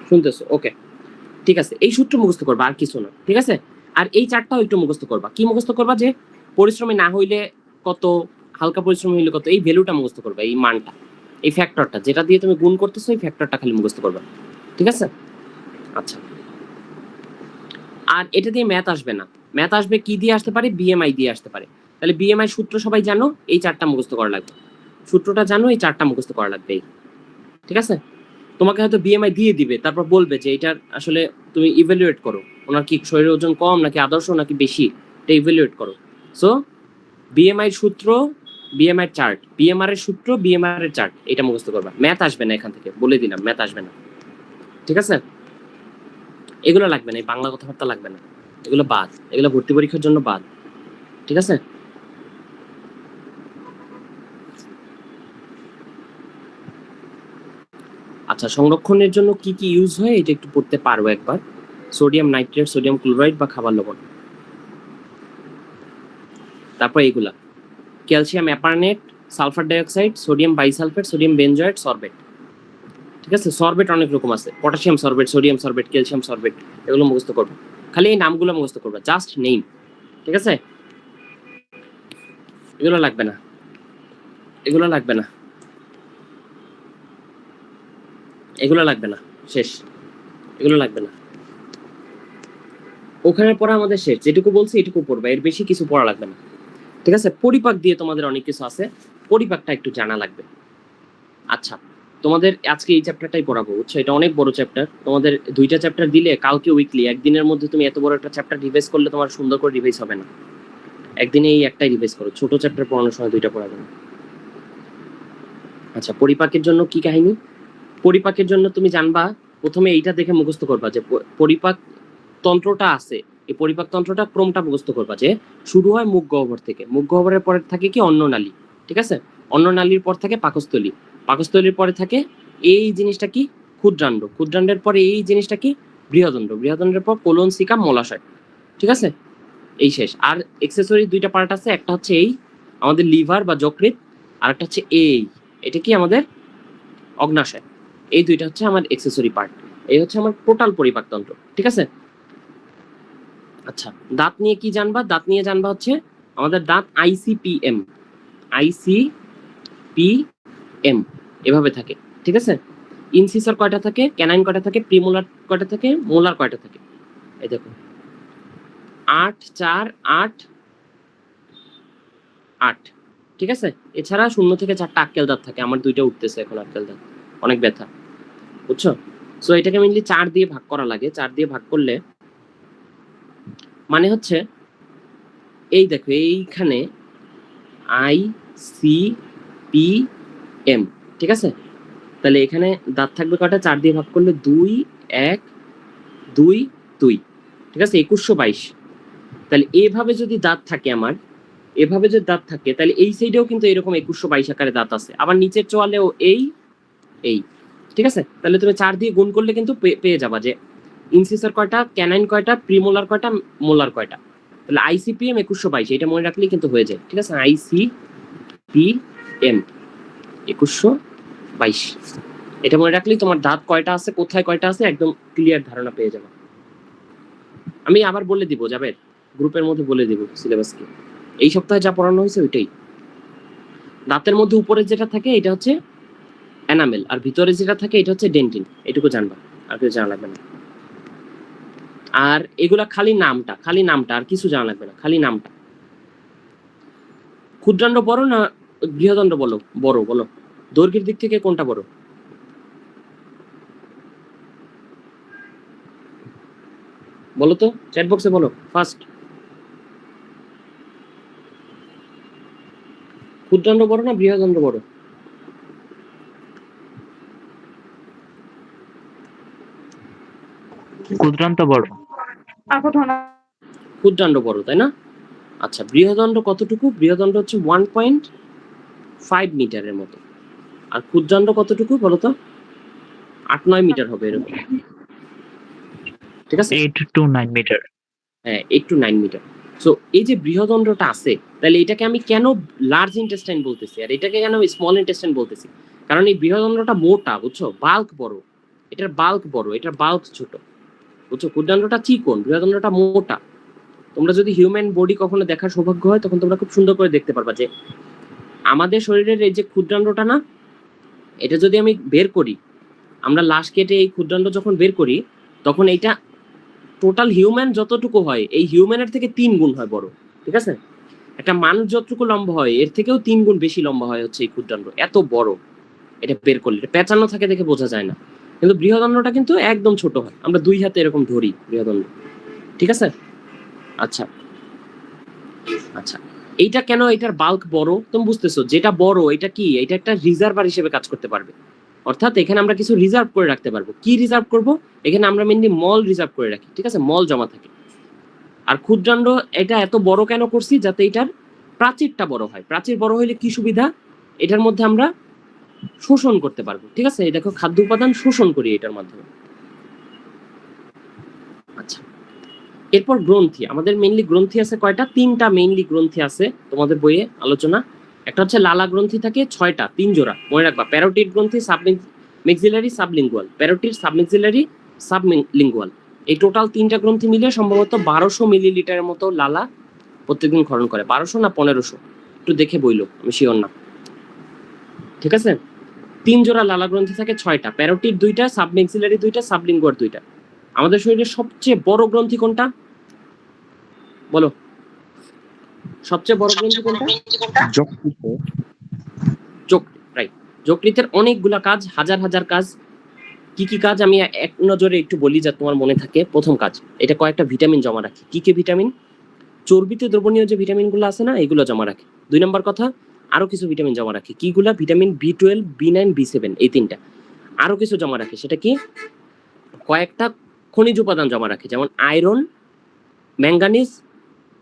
শুনতেছো? ওকে, ঠিক আছে। এই সূত্র মুখস্থ করবা, আর কিছু না, ঠিক আছে? আর এই চারটাও একটু মুখস্থ করবা। কি মুখস্থ করবা? যে পরিশ্রমী না হইলে কত, হালকা পরিশ্রম হইলে কত, এই ভ্যালুটা মুখস্থ করবা, এই মানটা, এই ফ্যাক্টরটা যেটা দিয়ে তুমি গুণ করতেছো, এই ফ্যাক্টরটা খালি মুখস্থ করবা, ঠিক আছে? আচ্ছা, আর এটা দিয়ে ম্যাথ আসবে না। ম্যাথ আসবে কি দিয়ে আসতে পারে? বিএমআই দিয়ে আসতে পারে। তাহলে বিএমআই সূত্র সবাই জানো, এই 4টা মুখস্থ করা লাগবে। সূত্রটা জানো, এই 4টা মুখস্থ করা লাগবে, ঠিক আছে? তোমাকে হয়তো বিএমআই দিয়ে দিবে, তারপর বলবে যে এটার আসলে তুমি ইভ্যালুয়েট করো, ওনার কি শরীরের ওজন কম নাকি আদর্শ নাকি বেশি, এটা ইভ্যালুয়েট করো। সো বিএমআই সূত্র, বিএমআই চার্ট, বিএমআর এর সূত্র, বিএমআর এর চার্ট, এটা মুখস্থ করবা। ম্যাথ আসবে না এখান থেকে, বলে দিলাম, ম্যাথ আসবে না, ঠিক আছে? এগুলো লাগবে না, এই বাংলা কথাবার্তা লাগবে না, এগুলো বাদ, এগুলো ভর্তি পরীক্ষার জন্য বাদ, ঠিক আছে? আচ্ছা, সংরক্ষণের জন্য কি কি ইউজ হয় এটা একটু পড়তে পারবো একবার। সোডিয়াম নাইট্রেট, সোডিয়াম ক্লোরাইড বা খাবার লবণ। তারপর এগুলা ক্যালসিয়াম অ্যাপারনেট, sulphur dioxide, sodium bisulphate, sodium benzoate, sorbate, ঠিক আছে? সরবেট অনেক রকম আছে, potassium sorbate, sodium sorbate, calcium sorbate, এগুলো মুখস্থ করবে। খালি এই নামগুলো মুখস্থ করবে, জাস্ট নেম, ঠিক আছে? এগুলো লাগবে না, এগুলো লাগবে না, এগুলো লাগবে না, শেষ, এগুলো লাগবে না। ওখানে পড়া আমাদের শেষ, যেটুকু বলছি এটুকু পড়বা, এর বেশি কিছু পড়া লাগবে না, ঠিক আছে? পরিপাক দিয়ে তোমাদের অনেক কিছু আছে, পরিপাকটা একটু জানা লাগবে। আচ্ছা, তোমাদের আজকে এই চ্যাপ্টারটাই পড়াবো, বুঝছো? এটা অনেক বড় চ্যাপ্টার, তোমাদের 2টা চ্যাপ্টার দিলে কালকে উইকলি, একদিনের মধ্যে তুমি এত বড় একটা চ্যাপ্টার রিভাইজ করলে তোমার সুন্দর করে রিভাইজ হবে না। একদিনে এই একটাই রিভাইজ করো, ছোট চ্যাপ্টার পড়ানোর সময় 2টা পড়াবে না। আচ্ছা, পরিপাকের জন্য কি কাহিনী? পরিপাকের জন্য তুমি জানবা, প্রথমে এইটা দেখে মুখস্থ করবা যে পরিপাক তন্ত্রটা আছে, এই পরিপাক তন্ত্রটা ক্রমটা মুখস্থ করবা, যে শুরু হয় মুখ গহ্বর থেকে, মুখ গহ্বরের পরে থাকে কি অন্ননালী, ঠিক আছে? অন্ননালীর পর থাকে পাকস্থলী, পাকস্থলীর পরে থাকে এই জিনিসটা কি ক্ষুদ্রাণ্ড, ক্ষুদ্রাণ্ডের পরে এই জিনিসটা কি বৃহদণ্ড, বৃহদণ্ডের পর কোলন, সিকাম, মলাশয়, ঠিক আছে? এই শেষ। আর এক্সেসরি 2টা পার্ট আছে, একটা হচ্ছে এই আমাদের লিভার বা যকৃৎ, আর একটা হচ্ছে এটা কি আমাদের অগ্নাশয়। এই 2টা হচ্ছে আমার এক্সেসরি পার্ট, এই হচ্ছে আমার টোটাল পরিপাকতন্ত্র, ঠিক আছে? আচ্ছা, দাঁত নিয়ে কি জানবা? দাঁত নিয়ে জানবা হচ্ছে আমাদের দাঁত আইসিপিএম, আইসিপিএম এভাবে থাকে, ঠিক আছে? ইনসিসর কয়টা থাকে, ক্যানাইন কয়টা থাকে, প্রিমোলার কয়টা থাকে, মোলার কয়টা থাকে? এই দেখো 8 4 8 8, ঠিক আছে? এছাড়া 0 থেকে 4টা আক্কেল দাঁত থাকে, আমার 2টা উঠতেছে এখন আক্কেল দাঁত, অনেক ব্যথা, বুঝছো? সো এটাকে মেইনলি 4 দিয়ে ভাগ করা লাগে। 4 দিয়ে ভাগ করলে মানে হচ্ছে এই দেখো এইখানে আই সি পি এম, ঠিক আছে? তাহলে এখানে দাঁত থাকবে কয়টা? 4 দিয়ে ভাগ করলে 2 1 2 2, ঠিক আছে? 2122। তাহলে এইভাবে যদি দাঁত থাকে আমার, এভাবে যদি দাঁত থাকে, তাহলে এই সাইডেও কিন্তু এরকম 2122 আকারে দাঁত আছে, আবার নিচের চোয়ালেও এই, ঠিক আছে? তাহলে তুমি 4 দিয়ে গুণ করলে কিন্তু পেয়ে যাবা যে ইনসিসর কয়টা, ক্যানাইন কয়টা, প্রিমোলার কয়টা, মোলার কয়টা। তাহলে আইসিপিএম 2122, এটা মনে রাখলেই কিন্তু হয়ে যায়, ঠিক আছে? আইসিপিএম 2122, এটা মনে রাখলেই তোমার দাঁত কয়টা আছে, কোথায় কয়টা আছে, একদম ক্লিয়ার ধারণা পেয়ে যাবে। আমি আবার বলে দিব, যাবে গ্রুপের মধ্যে বলে দিব সিলেবাস কি। এই সপ্তাহে যা পড়ানো হয়েছে ওইটাই। দাঁতের মধ্যে উপরে যেটা থাকে এটা হচ্ছে এনামেল, আর ভিতরে যেটা থাকে এটা হচ্ছে ডেন্টিন, এটুকু জানবা, আর কিছু জানা লাগবে না। আর এগুলা খালি নামটা আর কিছু জানা লাগবে না, খালি নামটা। ক্ষুদ্রান্ড বড় না বৃহদণ্ড বড় বলো, দৈর্ঘ্যের দিক থেকে কোনটা বড়? বলো তো, চ্যাট বক্সে বলো ফার্স্ট। ক্ষুদ্রান্ড বড় না বৃহদণ্ড বড়? ক্ষুদ্রান্ত বড়। ক্ষুদ্রান্ড বড়, তাই না? আচ্ছা, বৃহদণ্ড কতটুকু? বৃহদণ্ড হচ্ছে 1.5 মিটারের মতো। আর ক্ষুদ্রান্ড কতটুকু বলো তো? 8-9 মিটার হবে এরকম, ঠিক আছে? 8 to 9 মিটার। হ্যাঁ, 8 to 9 মিটার। সো এই যে বৃহদণ্ডটা আছে, তাহলে এটাকে আমি কেন লার্জ ইন্টেস্টাইন বলতেছি আর এটাকে কেন স্মল ইন্টেস্টাইন বলতেছি? কারণ এই বৃহদণ্ডটা মোটা, বুঝছো, বাল্ক বড়, এটার বাল্ক বড়, এটার বাল্ক ছোট, বুঝছো? ক্ষুদ্রান্ডটা চিকন, বৃহদণ্ডটা মোটা। তোমরা যদি হিউম্যান বডি কখনো দেখার সৌভাগ্য হয়, তখন তোমরা খুব সুন্দর করে দেখতে পারবা যে আমাদের শরীরের এই যে ক্ষুদ্রান্ডটা না, এটা যদি আমি বের করি, আমরা লাশ কেটে এই ক্ষুদ্রান্ড যখন বের করি, তখন এইটা টোটাল হিউম্যান যতটুকু হয়, এই হিউম্যানের থেকে 3 গুণ হয় বড়, ঠিক আছে? একটা মানুষ যতটুকু লম্বা হয়, এর থেকেও 3 গুণ বেশি লম্বা হয় হচ্ছে এই ক্ষুদ্রান্ড, এত বড়। এটা বের করলে এটা পেঁচানো থাকে দেখে বোঝা যায় না, কিন্তু বৃহদণ্ডটা কিন্তু একদম ছোট হয়, আমরা 2 হাতে এরকম ধরি বৃহদণ্ড, ঠিক আছে? আচ্ছা আচ্ছা, এইটা কেন এটার বাল্ক বড় তুমি বুঝতেছো? যেটা বড় এটা কি, এটা একটা রিজার্ভার হিসেবে কাজ করতে পারবে, অর্থাৎ এখানে আমরা কিছু রিজার্ভ করে রাখতে পারবো। কি রিজার্ভ করব? এখানে আমরা মেইনলি মল রিজার্ভ করে রাখি, ঠিক আছে? মল জমা থাকে। আর ক্ষুদ্রান্ড এটা এত বড় কেন করছি? যাতে এটার প্রাচীরটা বড় হয়। প্রাচীর বড় হইলে কি সুবিধা? এটার মধ্যে আমরা শোষণ করতে পারবো, ঠিক আছে? এই দেখো, খাদ্য উপাদান শোষণ করি এটার মাধ্যমে। আচ্ছা, এরপর গ্রন্থি। আমাদের মেইনলি গ্রন্থি আছে কয়টা? 3টা মেইনলি গ্রন্থি আছে তোমাদের বইয়ে আলোচনা। একটা হচ্ছে লালা গ্রন্থি থাকে 6টা, 3 জোড়া, মনে রাখবা। প্যারোটিড গ্রন্থি, সাবমেক্সিলারি, সাবলিঙ্গুয়াল। প্যারোটিড, সাবমেক্সিলারি, সাবলিঙ্গুয়াল, এই টোটাল 3টা গ্রন্থি মিলে সম্ভবত 1200 মিলিলিটারের মতো লালা প্রত্যেকদিন ক্ষরণ করে। 1200 না 1500, একটু দেখে বইলো, আমি শিওর না, ঠিক আছে? 3 জোড়া লালা গ্রন্থি থাকে, 6টা। প্যারোটিড 2টা, সাবমেক্সিলারি 2টা, সাবলিঙ্গুয়াল 2টা। আমাদের শরীরের সবচেয়ে বড় গ্রন্থি কোনটা বলো? সবচেয়ে বড় গ্রন্থি কোনটা? যকৃত। যকৃৎ, রাইট। যকৃতের অনেকগুলা কাজ, হাজার হাজার কাজ। কি কি কাজ আমি এক নজরে একটু বলি যা তোমার মনে থাকে। প্রথম কাজ, এটা কয়েকটা ভিটামিন জমা রাখে। কি কি ভিটামিন? চর্বিতে দ্রবণীয় যে ভিটামিনগুলো আছে না, এগুলো জমা রাখে। 2 নম্বর কথা, আরো কিছু ভিটামিন জমা রাখে। কিগুলা? ভিটামিন B12, B9, B7, এই 3টা। আরো কিছু জমা রাখে, সেটা কি? কয়েকটা খনিজ উপাদান জমা রাখে, যেমন আয়রন, ম্যাঙ্গানিজ,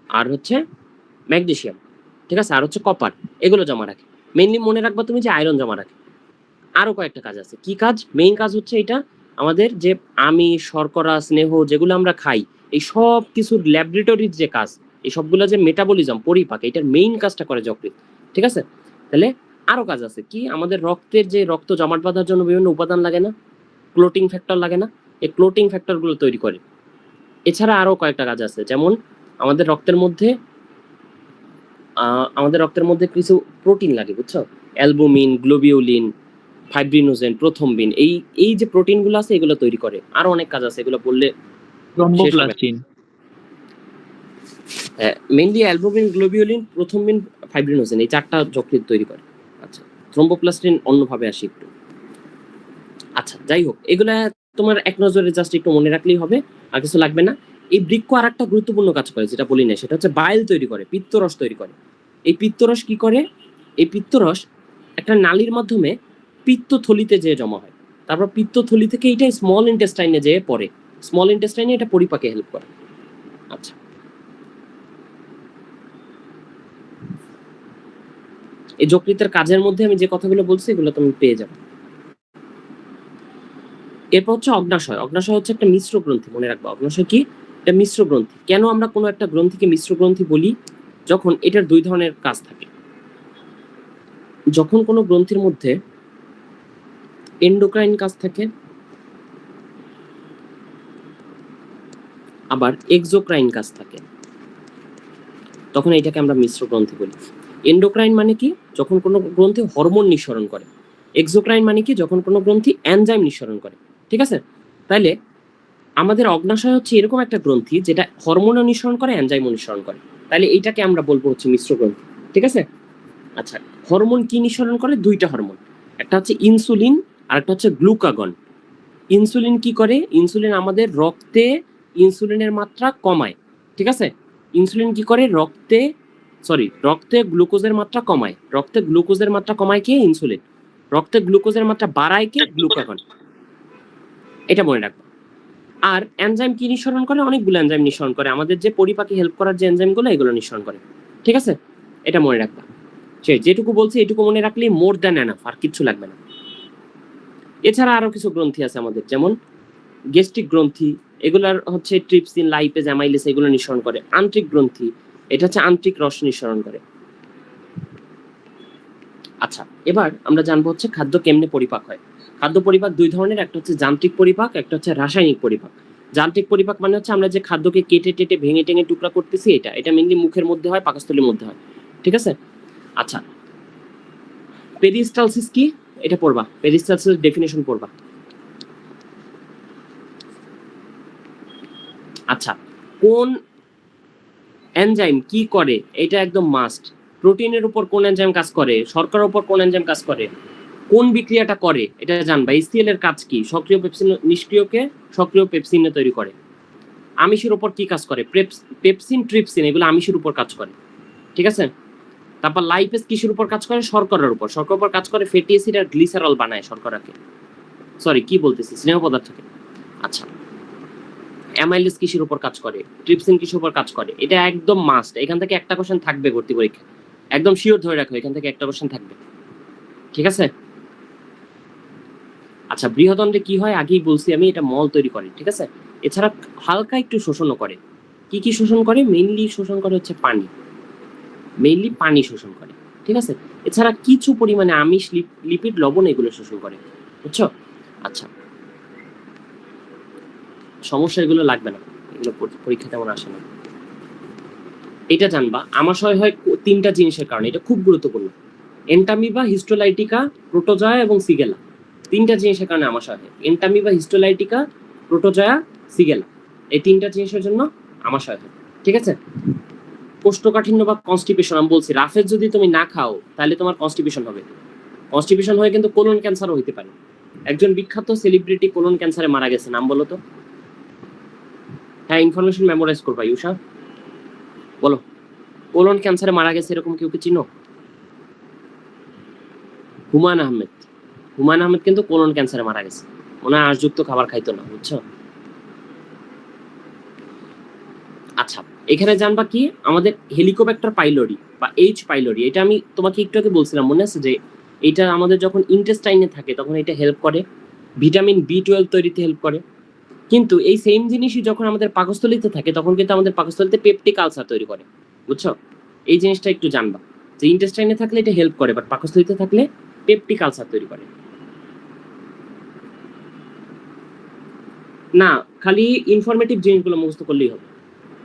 আর হচ্ছে ম্যাগনেসিয়াম, ঠিক আছে? আর হচ্ছে কপার, এগুলো জমা রাখে। মেইনলি মনে রাখবা তুমি যে আয়রন জমা রাখে। আরো কয়েকটা কাজ আছে। কি কাজ? মেইন কাজ হচ্ছে এটা, আমাদের যে আমিষ, শর্করা, স্নেহ যেগুলো আমরা খাই, এই সব কিছুর ল্যাবরেটরির যে কাজ, এই সবগুলো যে মেটাবলিজম, পরিপাক, এটার মেইন কাজটা করে যকৃৎ, ঠিক আছে? তাহলে আরো কাজ আছে। কি? আমাদের রক্তের যে রক্ত জমাট বাঁধার জন্য বিভিন্ন উপাদান লাগে না, ক্লোটিং ফ্যাক্টর লাগে না, এই ক্লোটিং ফ্যাক্টর গুলো তৈরি করে। এছাড়া আরো কয়েকটা কাজ আছে, যেমন আমাদের রক্তের মধ্যে কিছু প্রোটিন লাগে, বুঝছো? অ্যালবুমিন, গ্লোবিউলিন, ফাইব্রিনোজেন, প্রথমবিন, এই যে প্রোটিনগুলো আছে এগুলো তৈরি করে। আরো অনেক কাজ আছে, এগুলো বললে thromboplastin. Mainly albumin, globulin, প্রথমবিন, fibrinogen, এই 4টা যকৃৎ তৈরি করে। আচ্ছা, থ্রম্বোপ্লাস্টিন অন্যভাবে আসি একটু। আচ্ছা, যাই হোক, এগুলা তোমার এক নজরে জাস্ট একটু মনে রাখলেই হবে, আর কিছু লাগবে না। এই বৃক্ক আর একটা গুরুত্বপূর্ণ কাজ করে যেটা বলি না, সেটা হচ্ছে বাইল তৈরি করে, পিত্তরস তৈরি করে। এই পিত্তরস কি করে? এই পিত্তরস একটা নালীর মাধ্যমে পিত্তথলিতে যেয়ে জমা হয়, তারপর পিত্তথলি থেকে এইটা স্মল ইন্টেস্টাইনে যেয়ে পড়ে, স্মল ইন্টেস্টাইনে এটা পরিপাকে হেল্প করে। আচ্ছা, এই যকৃতের কাজের মধ্যে আমি যে কথাগুলো বলছি এগুলো তুমি পেয়ে যাবে। এরপর হচ্ছে অগ্নাশয়। অগ্নাশয় হচ্ছে একটা মিশ্র গ্রন্থি, মনে রাখবা। অগ্নাশয় কি? এটা মিশ্র গ্রন্থি। কেন আমরা কোনো একটা গ্রন্থিকে মিশ্র গ্রন্থি বলি? যখন এটার 2 ধরনের কাজ থাকে। যখন কোনো গ্রন্থির মধ্যে এন্ডোক্রাইন কাজ থাকে, আবার এক্সোক্রাইন কাজ থাকে, তখন এটাকে আমরা মিশ্র গ্রন্থি বলি। এন্ডোক্রাইন মানে কি? যখন কোনো গ্রন্থি হরমোন নিঃসরণ করে। এক্সোক্রাইন মানে কি? যখন কোনো গ্রন্থি এনজাইম নিঃসরণ করে, ঠিক আছে? তাইলে আমাদের অগ্নাশয় হচ্ছে এরকম একটা গ্রন্থি যেটা হরমোন নিঃসরণ করে, এনজাইম নিঃসরণ করে। তাহলে এইটাকে আমরা বলবো হচ্ছে মিশ্র গ্রন্থি, ঠিক আছে? আচ্ছা, হরমোন কি নিঃসরণ করে? দুইটা হরমোন, একটা হচ্ছে ইনসুলিন আর একটা হচ্ছে গ্লুকাগন। ইনসুলিন কি করে? ইনসুলিন আমাদের রক্তে ইনসুলিনের মাত্রা কমায়, ঠিক আছে? ইনসুলিন কি করে? রক্তে গ্লুকোজের মাত্রা কমায়। রক্তে গ্লুকোজের মাত্রা কমায় কে? ইনসুলিন। রক্তে গ্লুকোজের মাত্রা বাড়ায় কে? গ্লুকাগন। এটা মনে রাখবো। আর এনজাইম কি নিঃসরণ করে? অনেকগুলো এনজাইম নিঃসরণ করে, আমাদের যে পরিপাকে হেল্প করার যে এনজাইমগুলো এগুলো নিঃসরণ করে, ঠিক আছে? এটা মনে রাখবা। যেটুকু বলছি এটুকু মনে রাখলেই মোর দ্যান এনাফ, আর কিচ্ছু লাগবে না। এছাড়া আরো কিছু গ্রন্থি আছে আমাদের, যেমন গ্যাস্ট্রিক গ্রন্থি, এগুলার হচ্ছে ট্রিপসিন, লাইপেজ, অ্যামাইলেজ এগুলো নিঃসরণ করে। আন্ত্রিক গ্রন্থি, এটা হচ্ছে আন্ত্রিক রস নিঃসরণ করে। আচ্ছা, এবার আমরা জানবো হচ্ছে খাদ্য কেমনে পরিপাক হয়। খাদ্য পরিপাক দুই ধরনের, একটা হচ্ছে যান্ত্রিক পরিপাক, একটা হচ্ছে রাসায়নিক পরিপাক। যান্ত্রিক পরিপাক মানে হচ্ছে আমরা যে খাদ্যকে কেটে টেটে ভেঙে টেঙে টুকরা করতেছি, এটা মেইনলি মুখের মধ্যে হয়, পাকস্থলীর মধ্যে হয়, ঠিক আছে? আচ্ছা, পেরিস্টালসিস কি? এটা পড়বা, পেরিস্টালসিস ডেফিনেশন পড়বা। আচ্ছা, কোন এনজাইম কি করে এটা একদম মাস্ট। প্রোটিনের উপর কোন এনজাইম কাজ করে, শর্করার উপর কোন এনজাইম কাজ করে, কোন বিক্রিয়াটা করে এটা জানবা। HCl এর কাজ কি? সক্রিয় পেপসিন নিষ্ক্রিয়কে সক্রিয় পেপসিনে তৈরি করে। আমিষের উপর কি কাজ করে? পেপসিন, ট্রিপসিন, এগুলো আমিষের উপর কাজ করে, ঠিক আছে? তারপর লাইপেজ কিসের উপর কাজ করে? শর্করার উপর। শর্করার উপর কাজ করে ফ্যাটি অ্যাসিড আর গ্লিসারল বানায় শর্করাকে, সরি কি বলতেছি, স্নেহ পদার্থকে। আচ্ছা, অ্যামাইলেজ কিসের উপর কাজ করে? ট্রিপসিন কিসের উপর কাজ করে? এটা একদম মাস্ট। এখান থেকে একটা কোশ্চেন থাকবে ভর্তি পরীক্ষা, একদম শিওর ধরে রাখো, এখান থেকে একটা কোশ্চেন থাকবে, ঠিক আছে? আচ্ছা, বৃহদণ্ডে কি হয় আগেই বলছি আমি, এটা মল তৈরি করে, ঠিক আছে? এছাড়া হালকা একটু শোষণও করে। কি কি শোষণ করে? মেইনলি শোষণ করে হচ্ছে পানি, মেইনলি পানি শোষণ করে, ঠিক আছে? এছাড়া কিছু পরিমাণে আমিষ, লিপিড, লবণ এগুলো শোষণ করে, বুঝছো? আচ্ছা, সমস্যা এগুলো লাগবে না, এগুলো পরীক্ষা তেমন আসে না। এটা জানবা আমাশয় হয় তিনটা জিনিসের কারণে, এটা খুব গুরুত্বপূর্ণ। এন্টামিবা, হিস্টোলাইটিকা, প্রোটোজয়া এবং সিগেলা, তিনটা জিনিসের কারণে আমাশয় হয়। এন্টামিবা, হিস্টোলাইটিকা, প্রোটোজয়া, সিগেলা, এই তিনটা জিনিসের জন্য আমাশয় হয়, ঠিক আছে? কোষ্ঠকাঠিন্য বা কনস্টিপেশন, আমি বলছি রাফেজ যদি তুমি না খাও তাহলে তোমার কনস্টিপেশন হবে। কনস্টিপেশন হয়ে কিন্তু কোলন ক্যান্সারও হইতে পারে। একজন বিখ্যাত সেলিব্রিটি কোলন ক্যান্সারে মারা গেছে, নাম বলো তো? হ্যাঁ, ইনফরমেশন মেমোরাইজ করবা ইউষা, বলো। কোলন ক্যান্সারে মারা গেছে এরকম কেউ কি চিনো? হুমায়ুন আহমেদ। হুমায়ুন আহমেদ কিন্তু কোলন ক্যান্সারে মারা গেছে, ওনার আঁশযুক্ত খাবার খাইতো না, বুঝছো? আচ্ছা, এখানে জানবা কি আমাদের হেলিকোব্যাক্টার পাইলোরি বা এইচ পাইলোরি, এটা আমি তোমাকে একটু আগে বলছিলাম, মনে আছে যে এটা আমাদের যখন ইন্টেস্টাইনে থাকে তখন এটা হেল্প করে, ভিটামিন B12 তৈরিতে হেল্প করে। কিন্তু এই সেম জিনিসই যখন আমাদের পাকস্থলীতে থাকে তখন কিন্তু আমাদের পাকস্থলীতে পেপটিক আলসার তৈরি করে, বুঝছো? এই জিনিসটা একটু জানবা যে ইন্টেস্টাইনে থাকলে এটা হেল্প করে, বাট পাকস্থলীতে থাকলে পেপটিক আলসার তৈরি করে। না, খালি ইনফরমেটিভ জিনিসগুলো মুখস্থ করলেই হবে,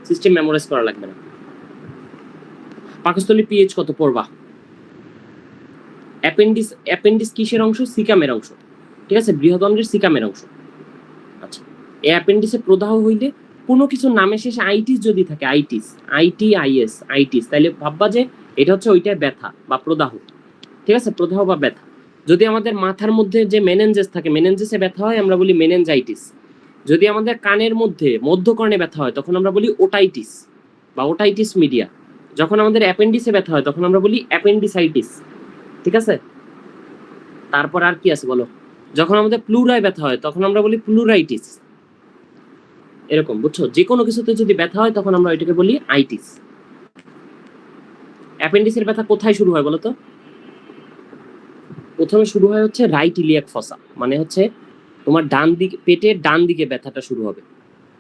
সিস্টেম মেমোরাইজ করা লাগবে না। পাকস্থলী পিএইচ কত পড়বা। অ্যাপেন্ডিস কিসের অংশ? সিকামের অংশ, ঠিক আছে? বৃহদণ্ডের সিকামের অংশ। আচ্ছা, এই অ্যাপেন্ডিসে প্রদাহ হইলে কোনো কিছু নামে শেষে আইটিস যদি থাকে, আইটিস, তাহলে ভাববা যে এটা হচ্ছে ওইটাই ব্যথা বা প্রদাহ, ঠিক আছে? প্রদাহ বা ব্যথা। যদি আমাদের মাথার মধ্যে যে মেনেঞ্জেস থাকে, মেনেঞ্জেসে ব্যথা হয়, আমরা বলি মেনেঞ্জাইটিস। যদি আমাদের কানের মধ্যে মধ্যকর্ণে ব্যথা হয় তখন আমরা বলি ওটাইটিস বা ওটাইটিস মিডিয়া। যখন আমাদের অ্যাপেন্ডিসে ব্যথা হয় তখন আমরা বলি অ্যাপেন্ডিসাইটিস, ঠিক আছে? তারপর আর কি আছে বলো? যখন আমাদের প্লুরায় ব্যথা হয় তখন আমরা বলি প্লুরাইটিস, এরকম, বুঝছো? যে কোনো কিছুতে যদি ব্যথা হয় তখন আমরা ওইটাকে বলি আইটিস। অ্যাপেন্ডিসের ব্যথা কোথায় শুরু হয় বলো তো? প্রথমে শুরু হয় হচ্ছে রাইট ইলিয়াক ফসা, মানে হচ্ছে তোমার ডান দিকে, পেটের ডান দিকে ব্যথাটা শুরু হবে।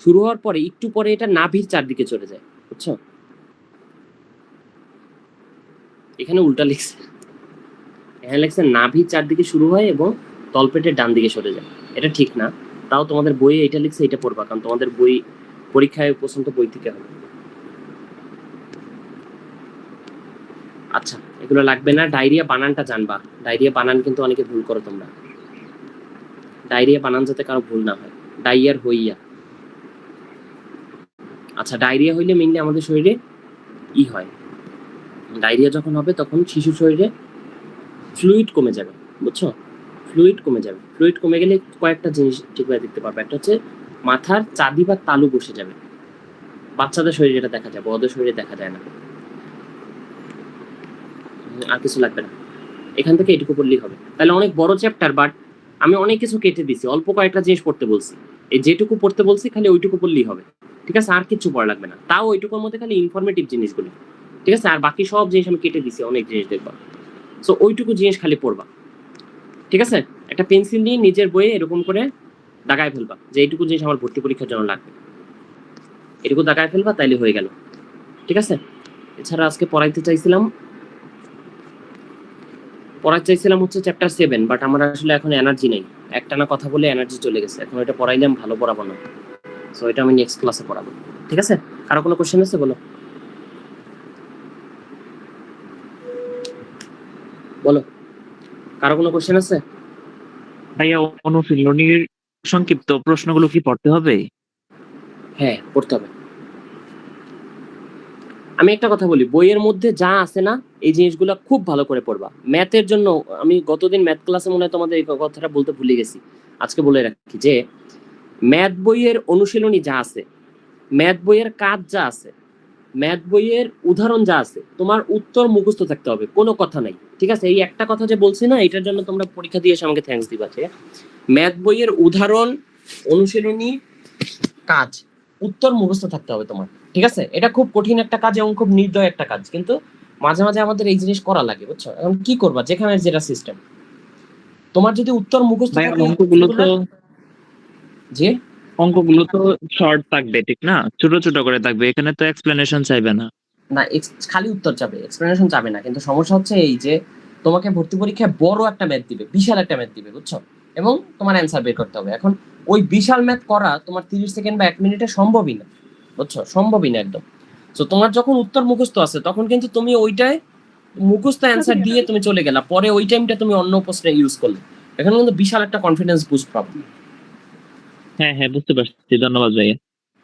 শুরু হওয়ার পরে একটু পরে এটা নাভির চারদিকে চলে যায়, বুঝছো? এখানে উল্টা লিখছে, এখানে লিখছে নাভির চারদিকে শুরু হয় এবং তলপেটের ডান দিকে সরে যায়। এটা ঠিক না, তাও তোমাদের বইয়ে এটা লিখছে, এটা পড়বা, কারণ তোমাদের বই পরীক্ষায় পছন্দ বই থেকে হবে। আচ্ছা, এগুলো লাগবে না। ডায়রিয়া বানানটা জানবা, ডায়রিয়া বানান কিন্তু অনেকে ভুল করো তোমরা। ডায়রিয়া বানান যাতে কারো ভুল না হয়, ডাইয়ার হইয়া, আচ্ছা, ডায়রিয়া হইলে মেইনলি আমাদের শরীরে হয়, ডায়রিয়া যখন হবে তখন শিশুর শরীরে ফ্লুইড কমে যাবে, বুঝছো? ফ্লুইড কমে যাবে। ফ্লুইড কমে গেলে কয়েকটা জিনিস ঠিকভাবে দেখতে পারবে। একটা হচ্ছে মাথার চাঁদি বা তালু বসে যাবে, বাচ্চাদের শরীরে এটা দেখা যাবে, ওদের শরীরে দেখা যায় না। আর কিছু লাগবে না, এখান থেকে এটুকু পড়লেই হবে। তাহলে অনেক বড় চ্যাপ্টার, বাট আমি অনেক কিছু কেটে দিছি, অল্প কয়েকটা জিনিস পড়তে বলছি। এই যেটুকু পড়তে বলছি খালি ওইটুকু পড়লেই হবে, ঠিক আছে? আর কিছু পড়া লাগবে না, তাও ওইটুকুর মধ্যে খালি ইনফরমেটিভ জিনিসগুলো, ঠিক আছে? আর বাকি সব জিনিস আমি কেটে দিছি, অনেক জিনিস দেখবা। সো ওইটুকু জিনিস খালি পড়বা, ঠিক আছে? একটা পেন্সিল নিয়ে নিজের বইয়ে এরকম করে দাগায় ফেলবা যে এইটুকু জিনিস আমার ভর্তি পরীক্ষার জন্য লাগবে, এটুকু দাগায় ফেলবা, তাইলে হয়ে গেল, ঠিক আছে? এছাড়া আজকে পড়াইতে চাইছিলাম হচ্ছে চ্যাপ্টার 7, বাট আমার আসলে এখন এনার্জি নেই, একটানা কথা বলে এনার্জি চলে গেছে। এখন এটা পড়াইলাম ভালো পড়াবো না, সো এটা আমি নেক্সট ক্লাসে পড়াবো, ঠিক আছে? কারো কোনো কোশ্চেন আছে? বলো, কারো কোনো কোশ্চেন আছে? ভাইয়া অনুশীলনীর সংক্ষিপ্ত প্রশ্নগুলো কি পড়তে হবে? হ্যাঁ, পড়তে হবে। আমি একটা কথা বলি, বইয়ের মধ্যে যা আছে না এই জিনিসগুলো খুব ভালো করে পড়বা। ম্যাথের জন্য আমি গতদিন ম্যাথ ক্লাসে মনে হয় তোমাদের এই কথাটা বলতে ভুলে গেছি, আজকে বলে রাখি যে ম্যাথ বইয়ের অনুশীলনী যা আছে, ম্যাথ বইয়ের কাজ যা আছে, ম্যাথ বইয়ের উদাহরণ যা আছে, তোমার উত্তর মুখস্থ থাকতে হবে, কোনো কথা নাই, ঠিক আছে? এই একটা কথা যে বলছি না, এটার জন্য তোমরা পরীক্ষা দিয়ে এসে আমাকে থ্যাঙ্কস দিবা। ম্যাথ বইয়ের উদাহরণ, অনুশীলনী, কাজ, উত্তর মুখস্থ থাকতে হবে তোমার, ঠিক আছে? এটা খুব কঠিন একটা কাজ এবং খুব নির্দয় একটা কাজ, কিন্তু মাঝে মাঝে আমাদের এই জিনিস করা লাগে, বুঝছো? এখন কি করবা, যেখানে যেটা সিস্টেম, তোমার যদি উত্তর মুখস্থ ভাইয়া থাকে, অঙ্কগুলো তো শর্ট থাকবে, ঠিক না? ছোট ছোট করে থাকবে, এখানে তো এক্সপ্লেনেশন চাইবে না। না, খালি উত্তর যাবে, এক্সপ্লেনেশন যাবে না। কিন্তু সমস্যা হচ্ছে এই যে তোমাকে ভর্তি পরীক্ষায় বড় একটা ম্যাথ দিবে, বিশাল একটা ম্যাথ দিবে, বুঝছো? এবং তোমার অ্যান্সার বের করতে হবে। এখন ওই বিশাল ম্যাথ করা তোমার 30 সেকেন্ড বা 1 মিনিটে সম্ভবই না, বুঝছো? সম্ভবই না একদম। তো তোমার যখন উত্তর মুখস্থ আছে তখন কিন্তু তুমি ওইটায় মুখস্থ অ্যান্সার দিয়ে তুমি চলে গেলা, পরে ওই টাইমটা তুমি অন্য প্রশ্নে ইউজ করলে, এখানে কিন্তু বিশাল একটা কনফিডেন্স বুস্ট পাবে। হ্যাঁ হ্যাঁ, বুঝতে পারছি, ধন্যবাদ ভাইয়া।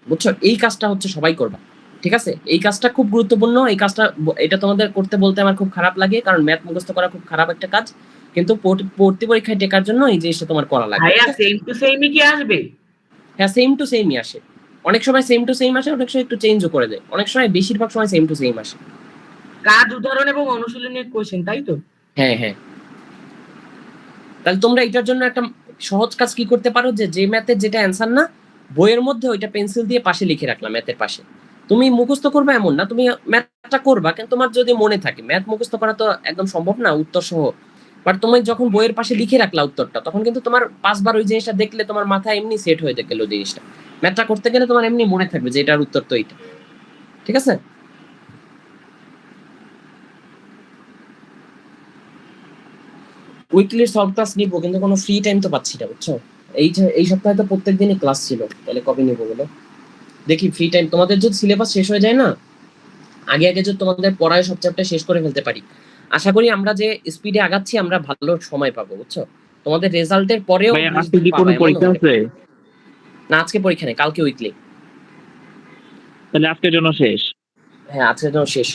বুঝছো? এই কাজটা হচ্ছে সবাই করবা, ঠিক আছে? এই কাজটা খুব গুরুত্বপূর্ণ। এই কাজটা, এটা তোমাদের করতে বলতে আমার খুব খারাপ লাগে, কারণ ম্যাথ মুখস্থ করা খুব খারাপ একটা কাজ, কিন্তু ভর্তি পরীক্ষায় টেকার জন্য এই জিনিসটা তোমার করা লাগে। ভাইয়া সেম টু সেমই কি আসবে? হ্যাঁ, সেম টু সেমই আসে, অনেক সময় সেম টু সেম আসে, অনেক সময় একটু চেঞ্জও করে দেয়, অনেক সময় বেশিরভাগ সময় সেম টু সেম আসে। কাজ, উদাহরণ এবং অনুশীলনের কোশ্চেন, তাই তো? হ্যাঁ হ্যাঁ। তাহলে তোমরা এটার জন্য একটা সহজ কাজ কি করতে পারো, যে ম্যাথের যেটা অ্যান্সার না বইয়ের মধ্যে, ওইটা পেন্সিল দিয়ে পাশে লিখে রাখলাম, ম্যাথের পাশে। তুমি মুখস্থ করবে এমন না, তুমি ম্যাথটা করবা, কিন্তু তোমার যদি মনে থাকে, ম্যাথ মুখস্থ করা তো একদম সম্ভব না উত্তর সহ, বাট তুমি যখন বইয়ের পাশে লিখে রাখলা উত্তরটা, তখন কিন্তু তোমার 5 বার ওই জিনিসটা দেখলে তোমার মাথায় এমনি সেট হয়ে গেল জিনিসটা। ম্যাথটা করতে গেলে তোমার এমনি মনে থাকবে যে এটার উত্তর তো এইটা, ঠিক আছে? উইকলি সলভ ক্লাস নিব, কিন্তু কোনো ফ্রি টাইম তো পাচ্ছি না, বুঝছো? এই সপ্তাহে তো প্রত্যেকদিনই ক্লাস ছিল, তাহলে কবে নিবো বলো? দেখি ফ্রি টাইম, তোমাদের যদি সিলেবাস শেষ হয়ে যায় না, আগে আগে যদি তোমাদের পড়ায় সব চ্যাপ্টার শেষ করে ফেলতে পারি, আশা করি আমরা যে স্পিডে আগাচ্ছি আমরা ভালো সময় পাবো, বুঝছো? তোমাদের রেজাল্টের পরেও ভাইয়া আজকে কি কোনো পরীক্ষা আছে? না, আজকে পরীক্ষা নেই, কালকে উইকলি। তাহলে আজকের জন্য শেষ। হ্যাঁ, আজকের জন্য শেষ।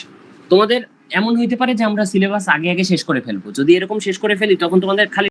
তোমাদের এমন হইতে পারে যে আমরা সিলেবাস আগে আগে শেষ করে ফেলবো, যদি এরকম শেষ করে ফেলি তখন তোমাদের খালি